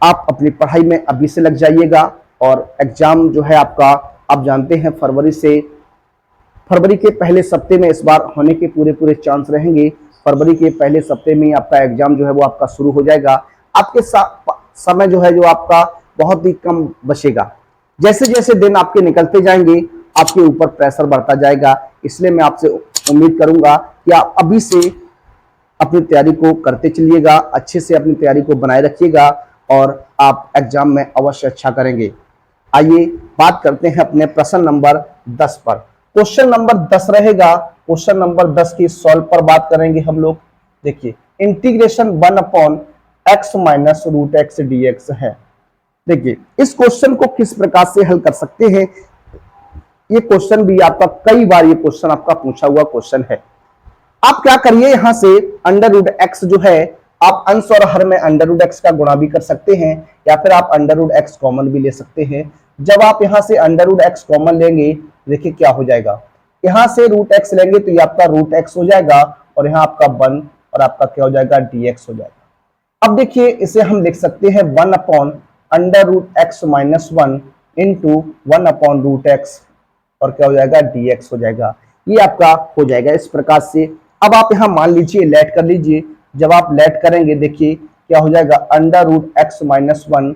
आप अपनी पढ़ाई में अभी से लग जाइएगा और एग्जाम जो है आपका, आप जानते हैं फरवरी के पहले सप्ते में इस बार होने के पूरे चांस रहेंगे। फरवरी के पहले सप्ते में आपका एग्जाम जो है वो आपका शुरू हो जाएगा। आपके समय जो है जो आपका बहुत ही कम बचेगा। जैसे जैसे दिन आपके निकलते जाएंगे आपके ऊपर प्रेशर बढ़ता जाएगा। इसलिए मैं आपसे उम्मीद करूंगा कि आप अभी से अपनी तैयारी को करते चलिएगा, अच्छे से अपनी तैयारी को बनाए रखिएगा और आप एग्जाम में अवश्य अच्छा करेंगे। आइए बात करते हैं अपने प्रश्न नंबर 10 पर। क्वेश्चन नंबर 10 रहेगा, क्वेश्चन नंबर 10 की सॉल्व पर बात करेंगे हम लोग। देखिए integration 1/x minus root x dx है। देखिए इस क्वेश्चन को किस प्रकार से हल कर सकते हैं, ये क्वेश्चन भी आपका कई बार ये क्वेश्चन आपका पूछा हुआ क्वेश्चन है। आप क्या करिए, यहां से अंडर रूट एक्स जो है आप अंश और हर में अंडर रूट एक्स का गुणा भी कर सकते हैं, या फिर आप अंडर रूट एक्स कॉमन भी ले सकते हैं। जब आप यहां से अंडर रूट एक्स कॉमन लेंगे, देखिए क्या हो जाएगा, यहां से रूट एक्स लेंगे तो ये आपका रूट एक्स हो जाएगा, और यहाँ आपका 1 और आपका क्या हो जाएगा, dx हो जाएगा। अब देखिए इसे हम लिख सकते हैं 1 upon under root x minus 1 into 1 upon root x, और क्या हो जाएगा, dx हो जाएगा। ये आपका हो जाएगा इस प्रकार से। अब आप यहाँ मान लीजिए लेट कर लीजिए, जब आप लेट करेंगे देखिए क्या हो जाएगा, under root x minus 1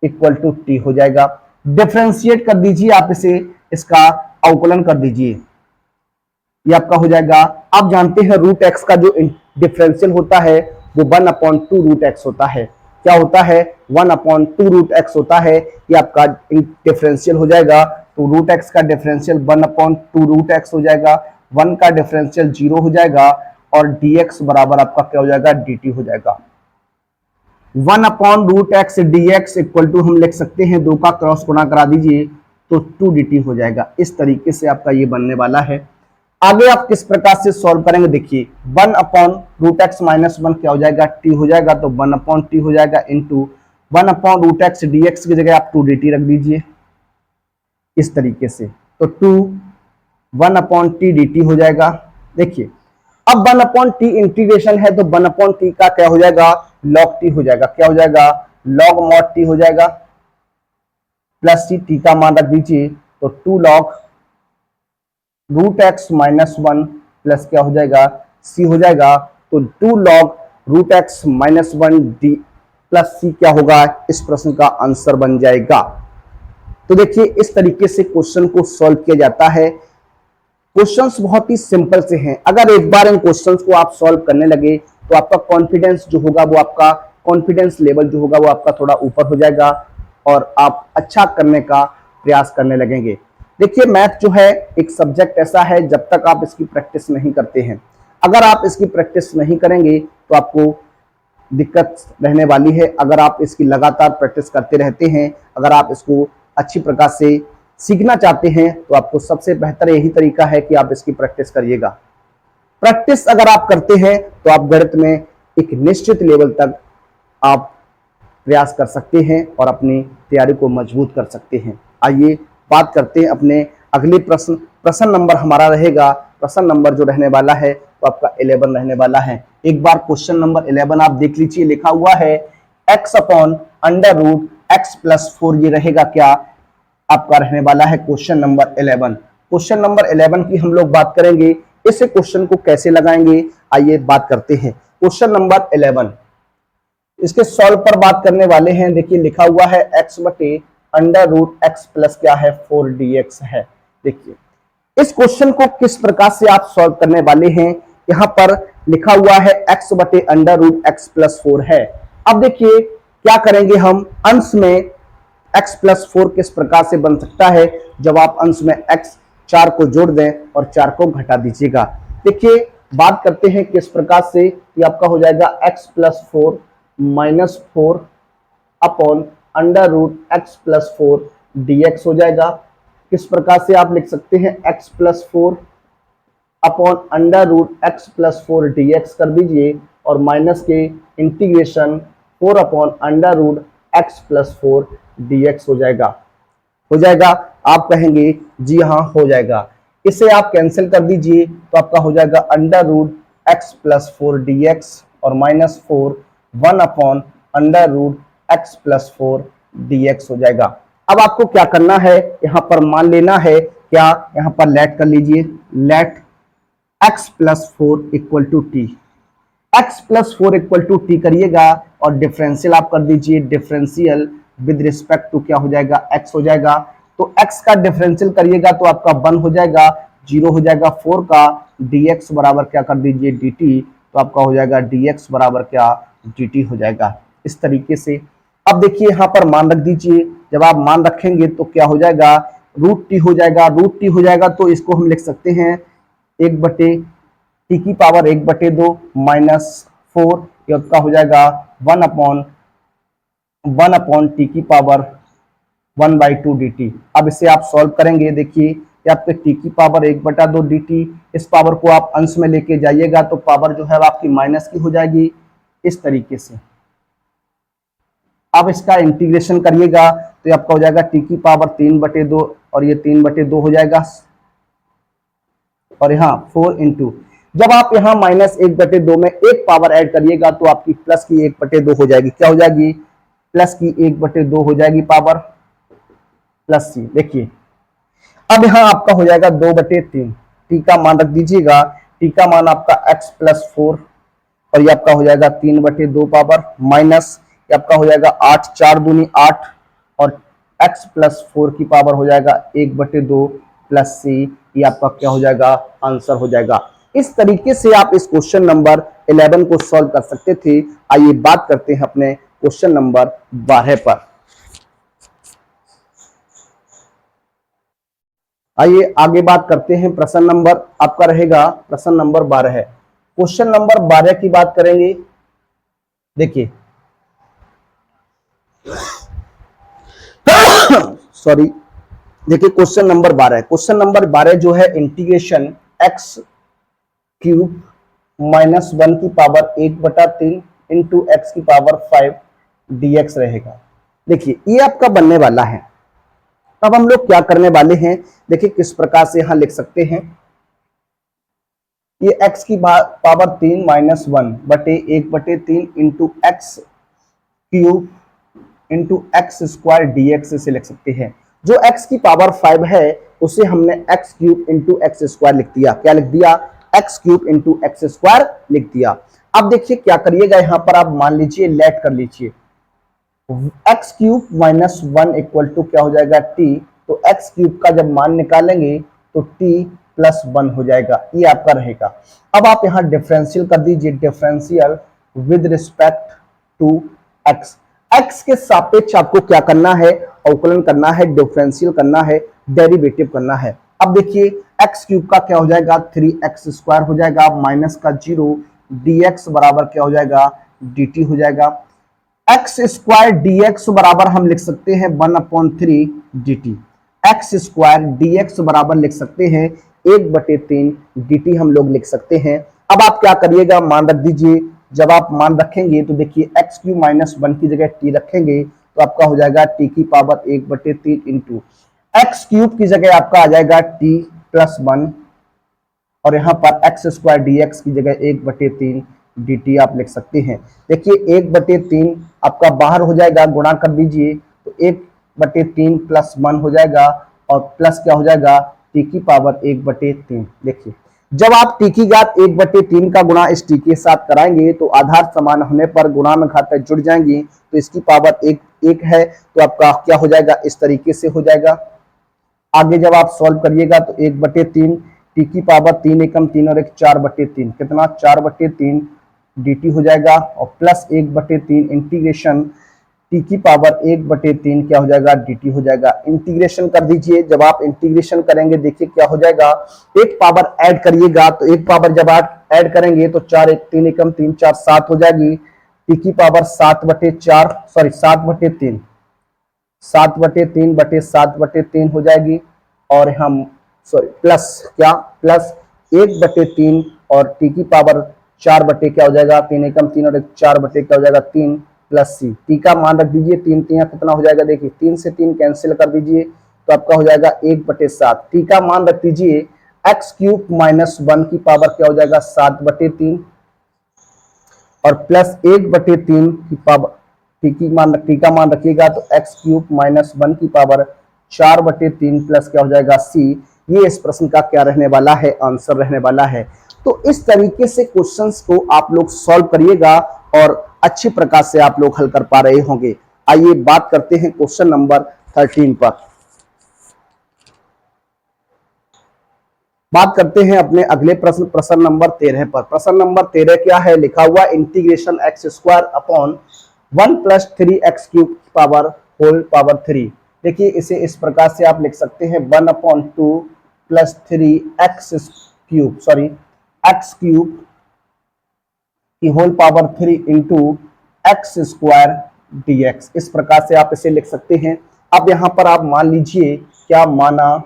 equal to t हो जाएगा। डिफरेंशिएट कर दीजिए आप इसे, इसका अवकलन कर दीजिए, ये आपका हो जाएगा। आप जानते हैं रूट एक्स का जो डिफरेंशियल होता है वो 1 अपॉन 2 रूट एक्स होता है। क्या होता है, 1 अपॉन 2 रूट एक्स होता है, ये आपका डिफरेंशियल हो जाएगा। तो रूट एक्स का डिफरेंशियल 1 अपॉन 2 रूट एक्स हो जाएगा, 1 का डिफरेंशियल 0 हो जाएगा, और dx बराबर आपका क्या हो जाएगा, dt हो जाएगा। 1 upon root x dx equal to हम लिख सकते हैं 2 का क्रॉस गुणा करा दीजिए तो 2 dt हो जाएगा। इस तरीके से आपका ये बनने वाला है। आगे आप किस प्रकार से सॉल्व करेंगे, देखिए 1 अपॉन रूट एक्स माइनस 1 क्या हो जाएगा, t हो जाएगा, तो 1 अपॉन टी हो जाएगा into 1 upon root x dx की जगह आप 2 dt रख दीजिए इस तरीके से, तो 1 अपॉन टी dt हो जाएगा। देखिए अब 1 अपॉन टी इंटीग्रेशन है, तो 1 अपॉन टी का क्या हो जाएगा, लॉग टी हो जाएगा। क्या हो जाएगा, लॉग मॉड टी हो जाएगा, प्लस टी का मान रख दीजिए, तो 2 log root x minus 1 plus क्या हो जाएगा, सी हो जाएगा, तो 2 log root x minus 1 d plus c क्या होगा, इस प्रश्न का आंसर बन जाएगा। तो देखिए इस तरीके से क्वेश्चन को सॉल्व किया जाता है। क्वेश्चंस बहुत ही सिंपल से हैं। अगर एक बार इन क्वेश्चंस को आप सॉल्व करने लगे तो आपका कॉन्फिडेंस जो होगा वो आपका कॉन्फिडेंस लेवल जो होगा वो आपका थोड़ा ऊपर हो जाएगा, और आप अच्छा करने का प्रयास करने लगेंगे। देखिए मैथ जो है एक सब्जेक्ट ऐसा है, जब तक आप इसकी प्रैक्टिस नहीं करते हैं, अगर आप इसकी प्रैक्टिस नहीं करेंगे तो आपको दिक्कत रहने वाली है। अगर आप इसकी लगातार प्रैक्टिस करते रहते हैं, अगर आप इसको अच्छी प्रकार से सीखना चाहते हैं, तो आपको सबसे बेहतर यही तरीका है कि आप इसकी प्रैक्टिस करिएगा। प्रैक्टिस अगर आप करते हैं तो आप गणित में एक निश्चित लेवल तक आप प्रयास कर सकते हैं और अपनी तैयारी को मजबूत कर सकते हैं। आइए बात करते हैं अपने अगले प्रश्न। प्रश्न नंबर हमारा रहेगा, प्रश्न नंबर जो रहने वाला है तो आपका 11 रहने वाला है। एक बार क्वेश्चन नंबर 11 आप देख लीजिए, लिखा हुआ है x upon under root x plus 4, ये रहेगा क्या, आपका रहने वाला है क्वेश्चन नंबर 11। क्वेश्चन नंबर 11 की हम लोग बात करेंगे, इस क्वेश्चन को कैसे लगाएंगे आइए बात करते हैं। क्वेश्चन नंबर 11 इसके सॉल्व पर बात करने वाले हैं। देखिए लिखा हुआ है x बटे अंडर रूट एक्स प्लस क्या है 4 dx है। देखिए इस क्वेश्चन को किस प्रकार से आप सॉल्व करने वाले हैं, यहां पर लिखा हुआ है x बटे अंडर रूट एक्स प्लस 4 है। अब देखिए क्या करेंगे हम, अंश में x प्लस 4 किस प्रकार से बन सकता है, जब आप अंश में x 4 को जोड़ दें और 4 को घटा दीजिएगा। देखिए बात करते हैं किस प्रकार से, ये आपका हो जाएगा x plus 4 minus 4 upon under root x plus 4 dx हो जाएगा। किस प्रकार से आप लिख सकते हैं, x plus 4 upon under root x plus 4 dx कर दीजिए, और माइनस के integration 4 upon under root x plus 4 dx हो जाएगा। हो जाएगा, आप कहेंगे जी हाँ हो जाएगा। इसे आप कैंसिल कर दीजिए तो आपका हो जाएगा under root x plus 4 dx और minus 4 1 upon under root x plus 4 dx हो जाएगा। अब आपको क्या करना है, यहां पर मान लेना है, क्या यहां पर लेट कर लीजिए, let x plus 4 equal to t, x plus 4 equal to t करिएगा और डिफरेंशियल आप कर दीजिए, डिफरेंशियल विद रिस्पेक्ट टू क्या हो जाएगा, x हो जाएगा। तो x का डिफरेंशियल करिएगा तो आपका 1 हो जाएगा, 0 हो जाएगा, 4 का dx बराबर क्या कर दीजिए dt, तो आपका हो जाएगा dx बराबर क्या dt हो जाएगा। इस तरीके से अब देखिए यहां पर मान रख दीजिए, जब आप मान रखेंगे तो क्या हो जाएगा, रूट टी हो जाएगा। रूट टी हो जाएगा तो इसको हम लिख सकते हैं 1 बटे टी की पावर 1 बटे 2 माइनस 4, ये आपका हो जाएगा 1 अपॉन टी की पावर 1/2 dt। अब इसे आप सॉल्व करेंगे, देखिए ये आपके टी की पावर 1/2 dt, इस पावर को आप अंश में लेके जाइएगा तो पावर जो है आपकी माइनस की हो जाएगी, इस तरीके से। अब इसका इंटीग्रेशन करिएगा तो ये आपका हो जाएगा टी की पावर 3/2 और ये 3/2 हो जाएगा, और यहाँ 4 इंटू, जब आप यहाँ -1/2 में एक पावर ऐड करिएगा तो आपकी प्लस की 1/2 हो जाएगी। क्या हो जाएगी? प्लस की 1/2 हो जाएगी पावर प्लस सी। देखिए अब यहाँ आपका हो जाएगा 2/3, टी का मान रख दीजिएगा, टी का मान आपका x + 4 और ये आपका हो जाएगा 3/2 पावर माइनस ये आपका हो जाएगा 8, 4 दूनी 8 और x + 4 की पावर हो जाएगा 1/2 प्लस सी। ये आपका क्या हो जाएगा? आंसर हो जाएगा। इस तरीके से आप इस क्वेश्चन नंबर 11 को सॉल्व कर सकते थे। आइए बात करते हैं अपने क्वेश्चन नंबर 12 पर। आइए आगे बात करते हैं। प्रश्न नंबर आपका रहेगा प्रश्न नंबर 12 है। क्वेश्चन नंबर 12 की बात करेंगे। देखिए सॉरी, देखिए क्वेश्चन नंबर 12 है। क्वेश्चन नंबर 12 जो है इंटीग्रेशन x³ -1 की पावर 1/3 इंटू एक्स की पावर 5 dx रहेगा। देखिए ये आपका बनने वाला है। अब हम लोग क्या करने वाले हैं, देखिए किस प्रकार से यहां लिख सकते हैं। ये x की power 3 -1/1/3 into x³ into x² dx से लिख सकते हैं। जो x की पावर 5 है उसे हमने x³ इंटू x² लिख दिया। क्या लिख दिया? x³ इंटू x² लिख दिया। अब देखिए क्या करिएगा, यहां पर आप मान लीजिए लेट कर लीजिए, x³ -1 इक्वल टू क्या हो जाएगा? t। तो x³ का जब मान निकालेंगे तो t + 1 हो जाएगा। ये आपका रहेगा। अब आप यहां डिफरेंशियल कर दीजिए, differential with respect to x। x के सापेक्ष आपको क्या करना है? अवकलन करना है, डिफरेंशियल करना है, डेरिवेटिव करना है। अब देखिए x³ का क्या हो जाएगा? 3x² हो जाएगा माइनस का 0 dx बराबर क्या हो जाएगा? dt हो जाएगा। x² dx बराबर हम लिख सकते हैं 1/3 dt। x² dx बराबर लिख सकते हैं 1/3 dt हम लोग लिख सकते हैं। अब आप क्या करिएगा? मान रख दीजिए। जब आप मान रखेंगे तो देखिए x³ -1 की जगह t रखेंगे तो आपका हो जाएगा t की पावर 1/3 इंटू x³ की जगह आपका आ जाएगा t + 1 और यहाँ पर x² dx की जगह 1/3 dt आप लिख सकते हैं। देखिए 1/3 आपका बाहर हो जाएगा, गुणा कर दीजिए तो 1/3 + 1 हो जाएगा और प्लस क्या हो जाएगा? t की पावर 1/3। देखिए जब आप t की घात 1/3 का गुणा इस t के साथ कराएंगे तो आधार समान होने पर गुणा में घात जुड़ जाएंगी, तो इसकी पावर 1 है तो आपका क्या हो जाएगा? इस तरीके से हो जाएगा। आगे जब आप सॉल्व करिएगा तो 1/3 t की पावर 3 एकम 3 और 1 4/3 कितना? 4/3 dt हो जाएगा और प्लस 1/3 इंटीग्रेशन t की पावर 1/3 क्या हो जाएगा? dt हो जाएगा। इंटीग्रेशन कर दीजिए। जब आप इंटीग्रेशन करेंगे देखिए क्या हो जाएगा, एक पावर ऐड करिएगा तो एक पावर जब आप ऐड करेंगे तो 4 1 3 एकम 3 4 7 हो जाएगी। t की पावर 7/4 सॉरी 7/3 7/3 हो जाएगी और हम सॉरी प्लस क्या? प्लस 1/3 और t की पावर 4 क्या हो जाएगा? 3 एकम 3 और 4 क्या हो जाएगा? 3 प्लस सी। टी का मान रख दीजिए, 3 3 कितना हो जाएगा? देखिए 3 से 3 कैंसिल कर दीजिए तो आपका हो जाएगा 1/7। टी का मान रख दीजिए x³ -1 की पावर क्या हो जाएगा? 7/3 और प्लस 1/3 की पावर टी का मान रखिएगा तो x³ -1 की पावर 4/3 प्लस क्या हो जाएगा? सी। ये इस प्रश्न का क्या रहने वाला है? आंसर रहने वाला है। तो इस तरीके से क्वेश्चंस को आप लोग सॉल्व करिएगा और अच्छी प्रकार से आप लोग हल कर पा रहे होंगे। आइए बात करते हैं क्वेश्चन नंबर 13 पर। बात करते हैं अपने अगले प्रश्न, प्रश्न नंबर 13 पर। प्रश्न नंबर 13 क्या है? लिखा हुआ इंटीग्रेशन x² upon 1 + 3x³ power whole power 3। देखिए इसे इस प्रकार से आप लिख सकते हैं 1/2 + 3x³ सॉरी x³ की whole power 3 into x² dx। इस प्रकार से आप इसे लिख सकते हैं। अब यहां पर आप मान लीजिए क्या माना,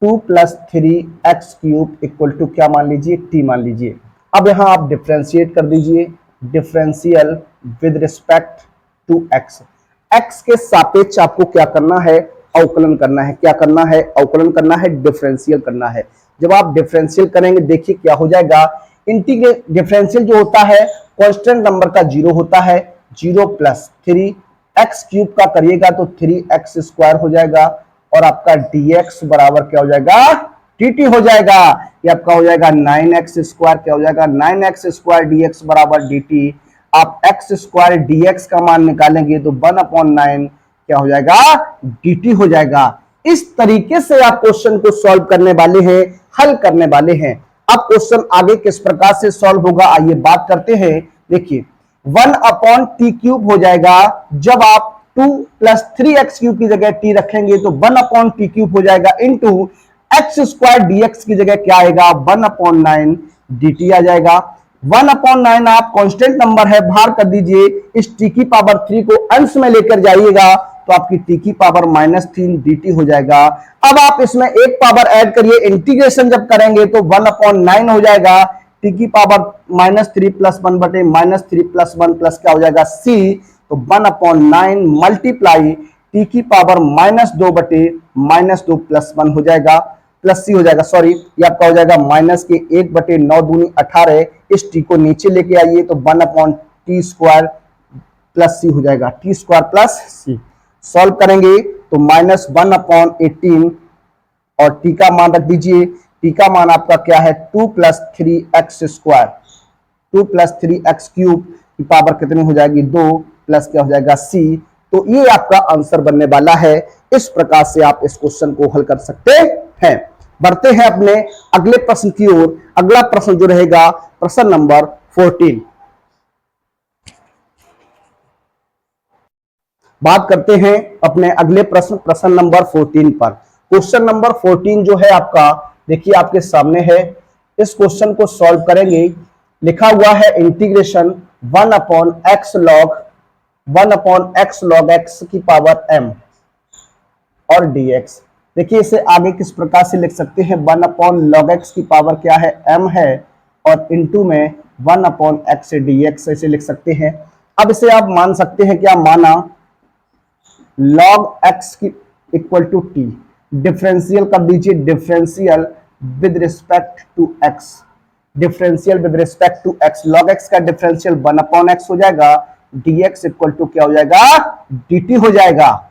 2 + 3x³ इक्वल टू क्या मान लीजिए? t मान लीजिए। अब यहां आप डिफ्रेंशिएट कर दीजिए, differential with respect to x. X के सापेक्ष आपको क्या करना है, अवकलन करना है। क्या करना है, अवकलन करना है, डिफरेंशियल करना है। जब आप डिफरेंशियल करेंगे देखिए क्या हो जाएगा, इंटीग्रेट डिफरेंशियल जो होता है कांस्टेंट नंबर का 0 होता है, 0 प्लस 3 एक्स क्यूब का करिएगा तो 3x स्क्वायर हो जाएगा, और आपका dx बराबर क्या हो जाएगा, dt हो जाएगा। ये आपका हो जाएगा 9x स्क्वायर, क्या हो जाएगा 9x स्क्वायर dx बराबर dt। आप x स्क्वायर dx का मान निकालेंगे तो 1/9 क्या हो जाएगा, dt हो जाएगा। इस तरीके से आप क्वेश्चन को सॉल्व करने वाले हैं, हल करने वाले हैं। अब क्वेश्चन आगे किस प्रकार से सॉल्व होगा आइए बात करते हैं। देखिए 1/t³ हो जाएगा, जब आप 2 प्लस 3x क्यूब की जगह t रखेंगे तो 1/t³ हो जाएगा, इंटू एक्स स्क्वायर dx की जगह क्या आएगा, 1/9 dt आ जाएगा। 1/9 आप कांस्टेंट नंबर है, बाहर कर दीजिए, इस t की पावर 3 को अंश में लेकर जाइएगा तो आपकी t की पावर -3 dt हो जाएगा। अब आप इसमें एक पावर ऐड करिए, इंटीग्रेशन जब करेंगे तो 1/9 हो जाएगा, t की पावर -3 प्लस 1 बटे -3 प्लस 1 प्लस क्या हो जाएगा c, तो 1/9 मल्टीप्लाई t की पावर -2 बटे -2 प्लस 1 हो जाएगा, प्लस सी हो जाएगा, सॉरी ये आपका हो जाएगा माइनस के 1 बटे 9 दूनी 18। इस टी को नीचे लेके आइए तो 1/t² प्लस सी हो जाएगा, t² प्लस सी। सॉल्व करेंगे तो -1/18 और टी का मान रख दीजिए, टी का मान आपका क्या है 2 plus 3x square, 2 plus 3x cube की पावर कितनी हो जाएगी 2 प्लस क्या हो जाएगा c। तो ये आपका आंसर बनने वाला है। इस प्रकार से आप इस क्वेश्चन को हल कर सकते हैं। बढ़ते हैं अपने अगले प्रश्न की ओर। अगला प्रश्न जो रहेगा प्रश्न नंबर 14। बात करते हैं अपने अगले प्रश्न नंबर 14 पर। क्वेश्चन नंबर 14 जो है आपका देखिए आपके सामने है। इस क्वेश्चन को सॉल्व करेंगे। लिखा हुआ है इंटीग्रेशन 1/x log x की पावर m और dx। देखिए इसे आगे किस प्रकार से लिख सकते हैं, 1/log x की पावर क्या है m है, और इंटू में 1/x dx ऐसे लिख सकते हैं। अब इसे आप मान सकते हैं क्या, माना log x की इक्वल टू t, डिफरेंशियल कर दीजिए, differential with respect to x, differential with respect to x, log x का डिफरेंशियल 1/x हो जाएगा, dx इक्वल टू क्या हो जाएगा, dt हो जाएगा।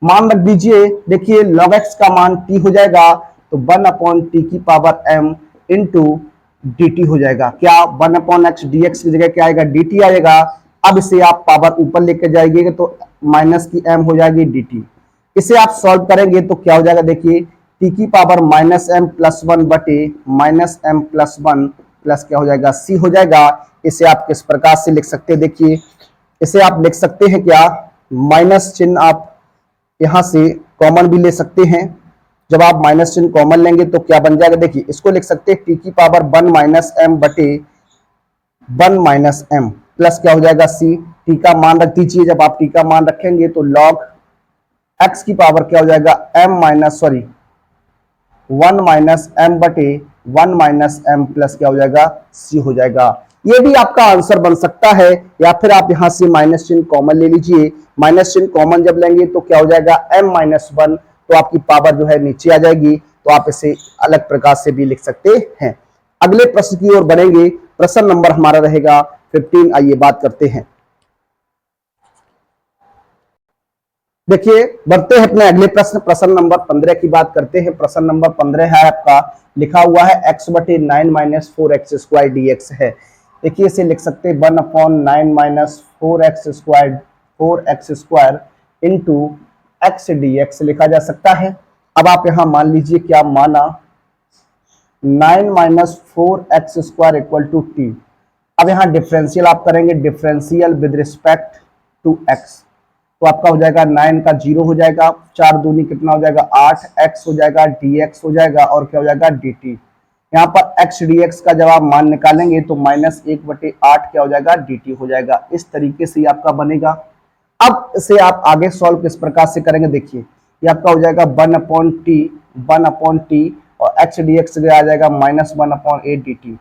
मान रख दीजिए, देखिए log x का मान t हो जाएगा तो 1/t की पावर m इंटू dt हो जाएगा। क्या 1/x dx की जगह क्या आएगा, dt आएगा। अब इसे आप पावर ऊपर लेकर जाएंगे तो माइनस की m हो जाएगी dt। इसे आप सॉल्व करेंगे तो क्या हो जाएगा, देखिए t की पावर -m प्लस 1 बटे -m प्लस 1 प्लस क्या हो जाएगा c हो जाएगा। इसे आप किस प्रकार से लिख सकते हैं, देखिए इसे आप लिख सकते हैं क्या, माइनस चिन्ह आप यहां से कॉमन भी ले सकते हैं। जब आप माइनस चिन्ह कॉमन लेंगे तो क्या बन जाएगा, देखिए इसको लिख सकते हैं t की पावर 1 -m बटे 1 -m प्लस क्या हो जाएगा c। t का मान रख दीजिए, जब आप t का मान रखेंगे तो log x की पावर क्या हो जाएगा 1 -m बटे 1 -m प्लस क्या हो जाएगा c हो जाएगा। ये भी आपका आंसर बन सकता है, या फिर आप यहां से माइनस चिन्ह कॉमन ले लीजिए। माइनस चिन्ह कॉमन जब लेंगे तो क्या हो जाएगा m-1, तो आपकी पावर जो है नीचे आ जाएगी। तो आप इसे अलग प्रकार से भी लिख सकते हैं। अगले प्रश्न की ओर बढ़ेंगे। प्रश्न नंबर हमारा रहेगा 15। आइए बात करते हैं। देखिए बढ़ते हैं अपने अगले प्रश्न नंबर 15 की बात करते हैं। प्रश्न नंबर 15 है आपका, लिखा हुआ है x बटे 9 माइनस 4x स्क्वायर dx है। देखिए इसे लिख सकते हैं 1/9 minus 4x square into x dx लिखा जा सकता है। अब आप यहां मान लीजिए क्या, माना 9 minus 4x square equal to t। अब यहां डिफरेंशियल आप करेंगे, differential with respect to x, तो आपका हो जाएगा 9 का 0 हो जाएगा, 4 दूनी कितना हो जाएगा 8, x हो जाएगा dx हो जाएगा, और क्या हो जाएगा dt। यहाँ पर x dx का जब आप मान निकालेंगे तो -1/8 क्या हो जाएगा dt हो जाएगा। इस तरीके से आपका बनेगा। अब इसे आप आगे सॉल्व किस प्रकार से करेंगे, देखिए ये आपका हो जाएगा 1/t और x dx आ जाएगा -1/8 dt।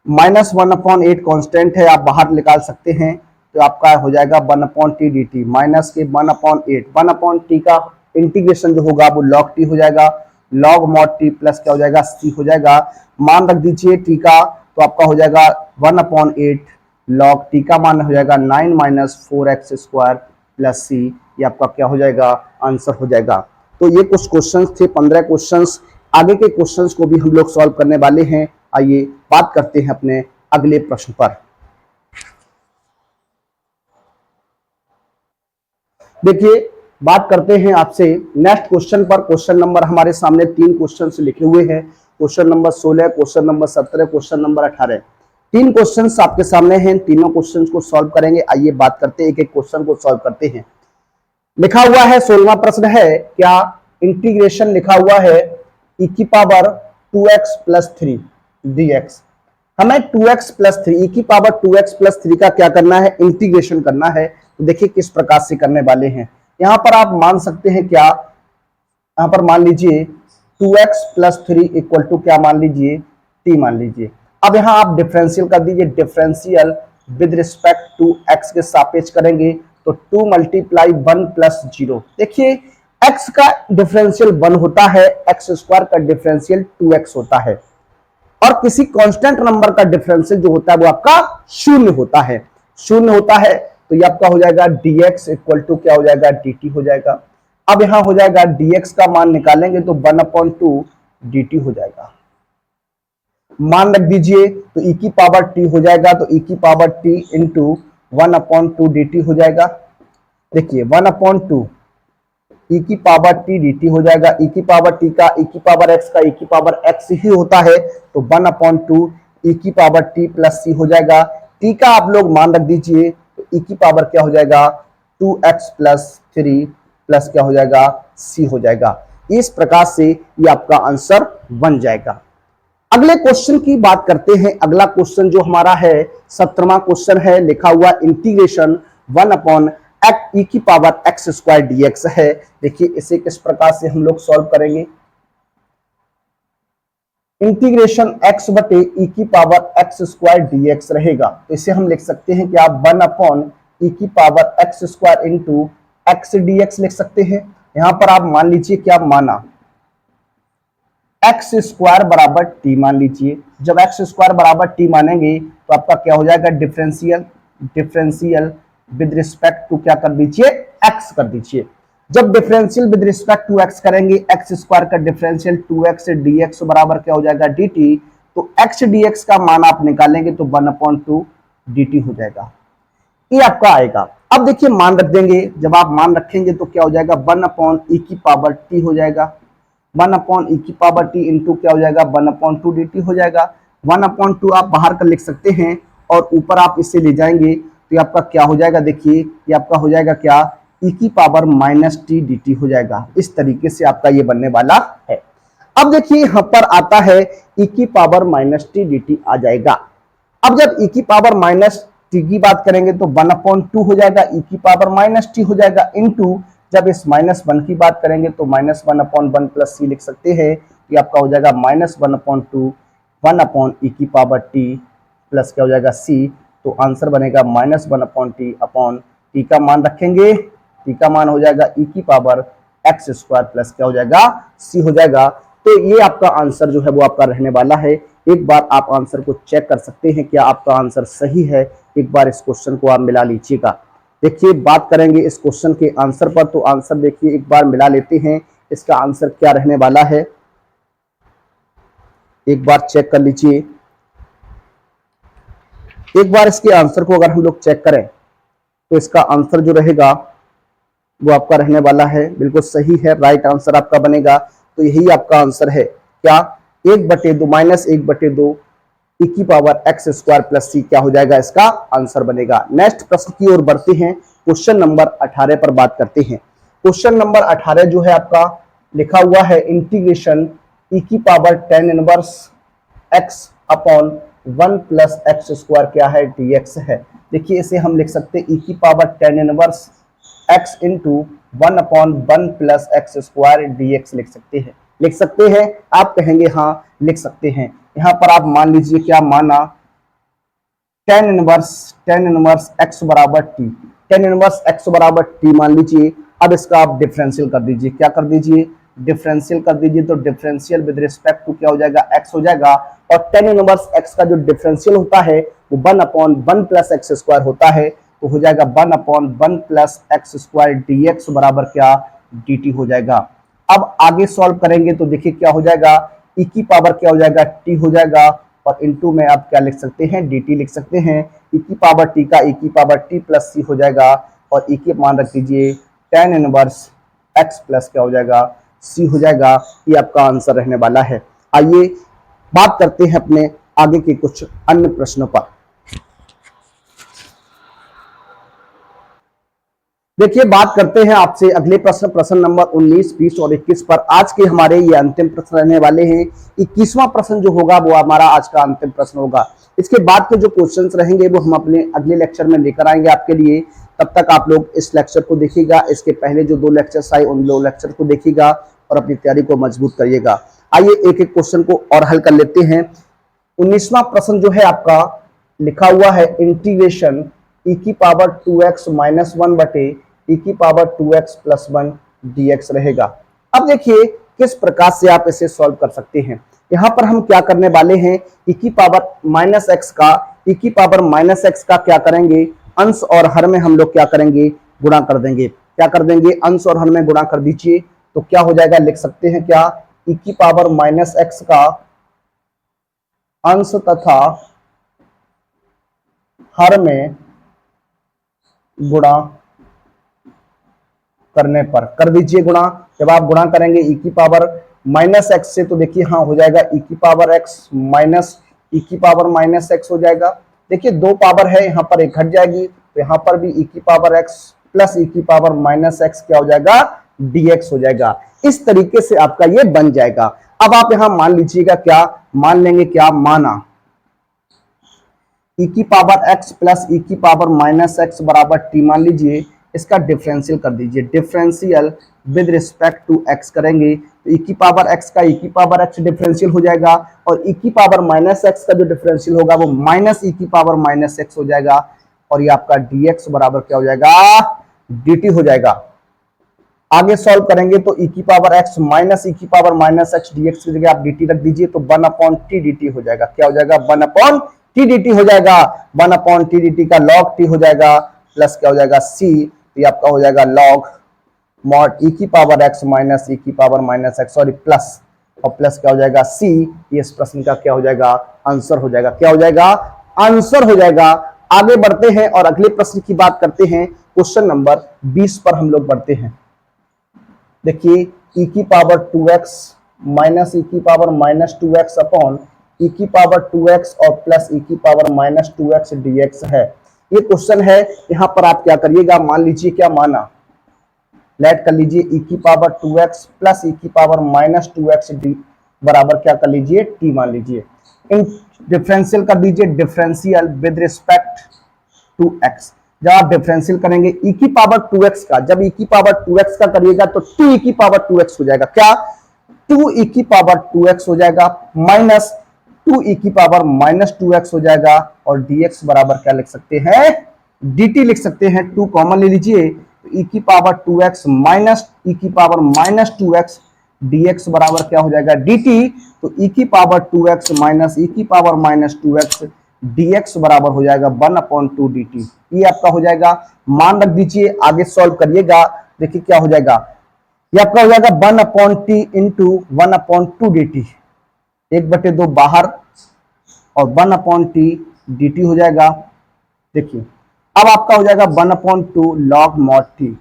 -1/8 कांस्टेंट है, आप बाहर निकाल सकते हैं, तो आपका हो जाएगा 1/t dt, माइनस के 1/8, 1/t का इंटीग्रेशन जो होगा वो log t हो जाएगा, log mod t प्लस क्या हो जाएगा c हो जाएगा। मान रख दीजिए t का, तो आपका हो जाएगा 1/8 log t का मान हो जाएगा 9 - 4x² प्लस c, ये आपका क्या हो जाएगा आंसर हो जाएगा। तो ये कुछ क्वेश्चंस थे, 15 क्वेश्चंस। आगे के क्वेश्चंस को भी हम लोग सॉल्व करने वाले हैं। आइए बात करते हैं अपने अगले प्रश्न पर। देखिए बात करते हैं आपसे नेक्स्ट क्वेश्चन पर। क्वेश्चन नंबर हमारे सामने 3 क्वेश्चन लिखे हुए हैं, question number 16, question number 17, question number 18। 3 questions आपके सामने हैं, तीनों क्वेश्चंस को सॉल्व करेंगे। आइए बात करते हैं, एक एक क्वेश्चन को सॉल्व करते हैं। लिखा हुआ है 16वां प्रश्न है, क्या इंटीग्रेशन लिखा हुआ है e की पावर 2x प्लस 3 dx। हमें 2x प्लस 3 e की पावर 2x प्लस 3 का क्या करना है, इंटीग्रेशन करना है। तो देखिए किस प्रकार से करने वाले हैं। यहां पर आप मान सकते हैं क्या, यहां पर मान लीजिए 2x प्लस 3 इक्वल टू क्या मान लीजिए t मान लीजिए। अब यहां आप डिफरेंशियल कर दीजिए, differential with respect to x के सापेक्ष करेंगे तो 2 मल्टीप्लाई 1 प्लस 0। देखिए x का डिफरेंशियल 1 होता है, x स्क्वायर का डिफरेंशियल 2x होता है, और किसी कांस्टेंट नंबर का डिफरेंशियल जो होता है वो आपका शून्य होता है, शून्य होता है। तो ये आपका हो जाएगा dx इक्वल टू क्या हो जाएगा dt हो जाएगा। अब यहां हो जाएगा dx का मान निकालेंगे तो 1/2 dt हो जाएगा। मान रख दीजिए तो e की पावर t हो जाएगा, तो e की पावर t इंटू 1/2 dt हो जाएगा। देखिए 1/2 e की पावर t dt हो जाएगा। e की पावर t का e की पावर x का e की पावर x ही होता है, तो 1/2 e की पावर t प्लस c हो जाएगा। t का आप लोग मान रख दीजिए, तो e की पावर क्या हो जाएगा 2x प्लस 3 प्लस क्या हो जाएगा c हो जाएगा। इस प्रकार से ये आपका आंसर बन जाएगा। अगले क्वेश्चन की बात करते हैं। अगला क्वेश्चन जो हमारा है 17वां क्वेश्चन है, लिखा हुआ इंटीग्रेशन 1/x e की पावर x² dx है। देखिए इसे किस प्रकार से हम लोग सॉल्व करेंगे। इंटीग्रेशन x बटे e की पावर x² dx रहेगा, तो इसे हम लिख सकते हैं कि आप 1/e की power x² into x dx लिख सकते हैं। यहां पर आप मान लीजिए क्या माना, एक्स स्क्वायर बराबर टी मान लीजिए। जब एक्स स्क्वायर बराबर टी मानेंगे तो आपका क्या हो जाएगा differential, differential with respect to क्या कर दीजिए एक्स कर दीजिए। जब differential with respect to x करेंगे, एक्स स्क्वायर का डिफरेंशियल 2x dx बराबर क्या हो जाएगा dt, तो x dx का मान आप निकालेंगे तो 1/2 dt हो जाएगा, ये आपका आएगा। अब देखिए मान रख देंगे, जब आप मान रखेंगे तो क्या हो जाएगा 1/e की पावर t हो जाएगा, 1/e की पावर t इंटू क्या हो जाएगा 1/2 dt हो जाएगा। 1/2 आप बाहर कर लिख सकते हैं और ऊपर आप इसे ले जाएंगे तो ये आपका क्या हो जाएगा, देखिए ये आपका हो जाएगा क्या e की पावर -t dt हो जाएगा। इस तरीके से आपका ये बनने वाला है। अब देखिए यहां पर आता है e की पावर -t dt आ जाएगा। अब जब e की पावर -t की बात करेंगे तो 1/2 हो जाएगा, e की पावर -t हो जाएगा, इंटू जब इस -1 की बात करेंगे तो -1/1 प्लस c लिख सकते हैं। ये आपका हो जाएगा -1/2 1/e की पावर t प्लस क्या हो जाएगा c, तो आंसर बनेगा -1/t अपॉन t का मान रखेंगे, t का मान हो जाएगा e की पावर x² प्लस क्या हो जाएगा c हो जाएगा। तो ये आपका आंसर जो है वो आपका रहने वाला है। एक बार आप आंसर को चेक कर सकते हैं क्या आपका आंसर सही है। एक बार इस क्वेश्चन को आप मिला लीजिएगा। देखिए बात करेंगे इस क्वेश्चन के आंसर पर, तो आंसर देखिए एक बार मिला लेते हैं, इसका आंसर क्या रहने वाला है एक बार चेक कर लीजिए। एक बार इसके आंसर को अगर हम लोग चेक करें तो इसका आंसर जो रहेगा वो आपका रहने वाला है बिल्कुल सही है, राइट आंसर आपका बनेगा। तो यही आपका आंसर है क्या 1/2 -1/2 e की पावर x² प्लस c क्या हो जाएगा, इसका आंसर बनेगा। नेक्स्ट प्रश्न की ओर बढ़ते हैं, क्वेश्चन नंबर 18 पर बात करते हैं। क्वेश्चन नंबर 18 जो है आपका लिखा हुआ है इंटीग्रेशन e की power tan inverse x upon 1 plus x² क्या है dx है। देखिए इसे हम लिख सकते हैं e की power tan inverse x into 1/1 plus x² dx लिख सकते हैं। आप कहेंगे हाँ लिख सकते हैं। यहाँ पर आप मान लीजिए क्या माना टेन इनवर्स एक्स बराबर टी, टेन इनवर्स एक्स बराबर टी मान लीजिए। अब इसका आप डिफरेंशियल कर दीजिए, क्या कर दीजिए, डिफरेंशियल कर दीजिए। तो डिफरेंशियल विद रिस्पेक्ट टू क्या हो जाएगा, एक्स हो जाएगा। और टेन इनवर्स एक्स का जो डिफरेंशियल होता है वो 1/1 प्लस एक्स स्क्वायर होता है, तो हो जाएगा 1/1 प्लस एक्स स्क्वायर dx बराबर क्या, dt हो जाएगा। अब आगे सॉल्व करेंगे तो देखिए क्या हो जाएगा, e की पावर क्या हो जाएगा, t हो जाएगा। और इनटू में आप क्या लिख सकते हैं, dt लिख सकते हैं। e की पावर t का e की पावर t प्लस c हो जाएगा। और e के मान रख दीजिए tan इनवर्स x प्लस क्या हो जाएगा, c हो जाएगा। ये आपका आंसर रहने वाला है। आइए बात करते हैं अपने आगे के कुछ अन्य प्रश्नों पर। देखिए बात करते हैं आपसे अगले प्रश्न, प्रश्न नंबर 19, 20 और 21 पर। आज के हमारे ये अंतिम प्रश्न रहने वाले हैं। 21वां प्रश्न जो होगा वो हमारा आज का अंतिम प्रश्न होगा। इसके बाद के जो क्वेश्चंस रहेंगे वो हम अपने अगले लेक्चर में लेकर आएंगे आपके लिए। तब तक आप लोग इस लेक्चर को देखिएगा, इसके पहले जो 2 लेक्चर्स आए उन 2 लेक्चर को देखिएगा और अपनी तैयारी को मजबूत करिएगा। आइए एक एक क्वेश्चन को और हल कर लेते हैं। 19वां प्रश्न जो है आपका लिखा हुआ है इंटीग्रेशन e की पावर 2x माइनस 1 बटे e की पावर 2x प्लस 1 dx रहेगा। अब देखिए किस प्रकार से आप इसे सॉल्व कर सकते हैं। यहां पर हम क्या करने वाले हैं, e की पावर माइनस एक्स का e की पावर माइनस एक्स का क्या करेंगे, अंश और हर में हम लोग क्या करेंगे, गुणा कर देंगे। क्या कर देंगे, अंश और हर में गुणा कर दीजिए। तो क्या हो जाएगा, लिख सकते हैं क्या, e की पावर माइनस एक्स का अंश तथा हर में गुणा करने पर, कर दीजिए गुणा। जब आप गुणा करेंगे e की पावर माइनस एक्स से तो देखिए हाँ हो जाएगा e की पावर x माइनस e की पावर माइनस एक्स हो जाएगा। देखिए 2 पावर है, यहाँ पर एक घट जाएगी, तो यहाँ पर भी e की पावर x प्लस e की पावर माइनस एक्स क्या हो जाएगा, dx हो जाएगा। इस तरीके से आपका ये बन जाएगा। अब आप यहाँ मान लीजिएगा, क्या मान लेंगे, क्या माना e की पावर x प्लस e की पावर माइनस एक्स बराबर t मान लीजिए। इसका डिफरेंशियल कर दीजिए, differential with respect to x करेंगे तो e की पावर x का e की पावर x डिफरेंशियल हो जाएगा। और e की पावर माइनस एक्स का जो डिफरेंशियल होगा वो माइनस e की पावर माइनस एक्स हो जाएगा। और ये आपका dx बराबर क्या हो जाएगा, dt हो जाएगा। आगे सॉल्व करेंगे तो e की पावर x माइनस e की पावर माइनस एक्स dx की जगह आप dt रख दीजिए, तो 1/t dt हो जाएगा। क्या हो जाएगा, 1/t dt हो जाएगा। 1/t dt का log t हो जाएगा, प्लस क्या हो जाएगा c, तो ये आपका हो जाएगा log मॉड e की पावर x माइनस e की power minus x, sorry plus, और प्लस क्या हो जाएगा c। ये इस प्रश्न का क्या हो जाएगा, आंसर हो जाएगा। क्या हो जाएगा, आंसर हो जाएगा। आगे बढ़ते हैं और अगले प्रश्न की बात करते हैं। क्वेश्चन नंबर 20 पर हम लोग बढ़ते हैं। देखिए e की पावर 2x माइनस e की power minus 2x upon e की पावर 2x और प्लस e की पावर माइनस 2x dx है। ये क्वेश्चन है। यहाँ पर आप क्या करिएगा, मान लीजिए, क्या माना, लेट कर लीजिए e की पावर 2x प्लस e की पावर माइनस 2x डी बराबर क्या कर लीजिए, t मान लीजिए। इन डिफरेंशियल कर दीजिए, differential with respect to x। जब आप डिफरेंशियल करेंगे e की पावर 2x का, जब e की पावर 2x का करिएगा तो 2 e की पावर 2x हो जाएगा। क्या, 2 e की पावर 2x हो जाएगा माइनस 2 e की पावर माइनस 2x हो जाएगा। और dx बराबर क्या लिख सकते हैं, dt लिख सकते हैं। 2 कॉमन ले लीजिए, तो e की पावर 2x माइनस e की पावर माइनस 2x dx बराबर क्या हो जाएगा, dt। तो e की पावर 2x माइनस e की पावर माइनस 2x dx बराबर हो जाएगा 1/2 dt। ये आपका हो जाएगा, मान रख दीजिए। आगे सॉल्व करिएगा, देखिए क्या हो जाएगा, ये आपका हो जाएगा 1/t इंटू 1/2 dt, 1/2 बाहर और 1/t dt हो जाएगा। देखिए अब आपका हो जाएगा 1/2 log mod t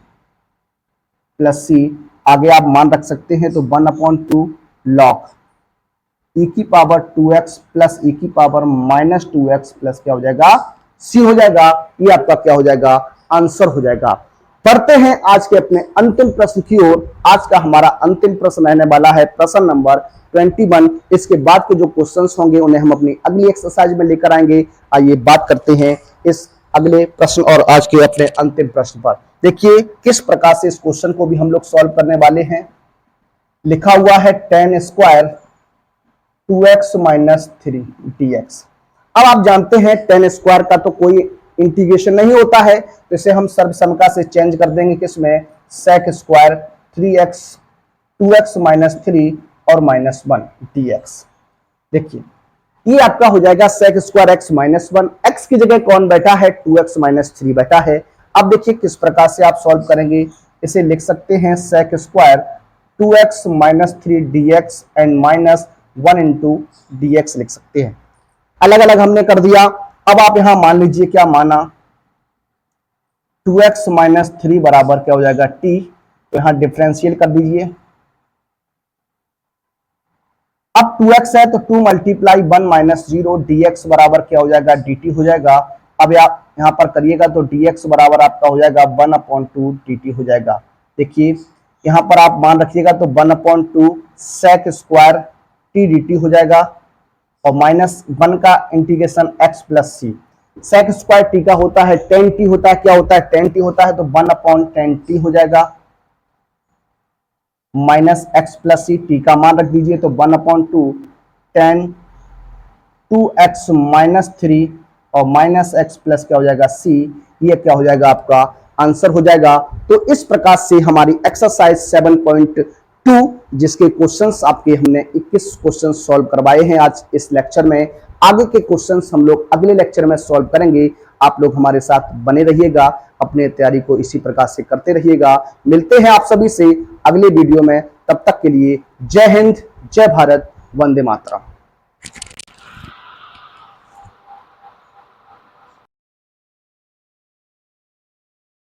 plus c। आगे आप मान रख सकते हैं, तो 1/2 log e की पावर 2x प्लस e की पावर माइनस 2x प्लस क्या हो जाएगा, c हो जाएगा। ये आपका क्या हो जाएगा, आंसर हो जाएगा। बढ़ते हैं आज के अपने अंतिम प्रश्न की ओर। आज का हमारा अंतिम प्रश्न रहने वाला है प्रश्न नंबर 21। इसके बाद के जो क्वेश्चंस होंगे उन्हें हम अपनी अगली एक्सरसाइज में लेकर आएंगे। आइए बात करते हैं इस अगले प्रश्न और आज के अपने अंतिम प्रश्न पर। देखिए किस प्रकार से इस क्वेश्चन को भी हम लोग सॉल्व करने वाले हैं। लिखा हुआ है tan square 2x minus 3 dx। अब आप जानते हैं टेन स्क्वायर का तो कोई इंटीग्रेशन नहीं होता है, तो इसे हम सर्वसमता से चेंज कर देंगे किसमें, sec square 3x 2x minus 3 और माइनस 1 dx। देखिए ये आपका हो जाएगा sec square x minus 1, x की जगह कौन बैठा है, 2x माइनस 3 बैठा है। अब देखिए किस प्रकार से आप सॉल्व करेंगे, इसे लिख सकते हैं sec square 2x minus 3 dx and minus 1 into dx लिख सकते हैं। अलग अलग हमने कर दिया। अब आप यहां मान लीजिए, क्या माना, 2x माइनस 3 बराबर क्या हो जाएगा t, तो यहां डिफरेंशियल कर दीजिए। अब 2x है तो 2 मल्टीप्लाई 1 माइनस 0 dx बराबर क्या हो जाएगा dt हो जाएगा। अब आप यहां पर करिएगा तो dx बराबर आपका हो जाएगा 1/2 dt हो जाएगा। देखिए यहां पर आप मान रखिएगा तो 1/2 sec स्क्वायर t dt हो जाएगा और माइनस 1 का इंटीग्रेशन x प्लस सी। sec स्क्वायर t का होता है 10t होता है, क्या होता है 10t होता है, तो 1/10t हो जाएगा माइनस x प्लस सी, t का मान रख दीजिए तो 1/2 10 2x माइनस 3 और माइनस x प्लस क्या हो जाएगा c, ये क्या हो जाएगा आपका आंसर हो जाएगा। तो इस प्रकार से हमारी एक्सरसाइज 7.2 जिसके क्वेश्चंस आपके हमने 21 क्वेश्चन सॉल्व करवाए हैं आज इस लेक्चर में। आगे के क्वेश्चंस हम लोग अगले लेक्चर में सॉल्व करेंगे। आप लोग हमारे साथ बने रहिएगा, अपने तैयारी को इसी प्रकार से करते रहिएगा। मिलते हैं आप सभी से अगले वीडियो में, तब तक के लिए जय हिंद, जय भारत, वंदे मातरम।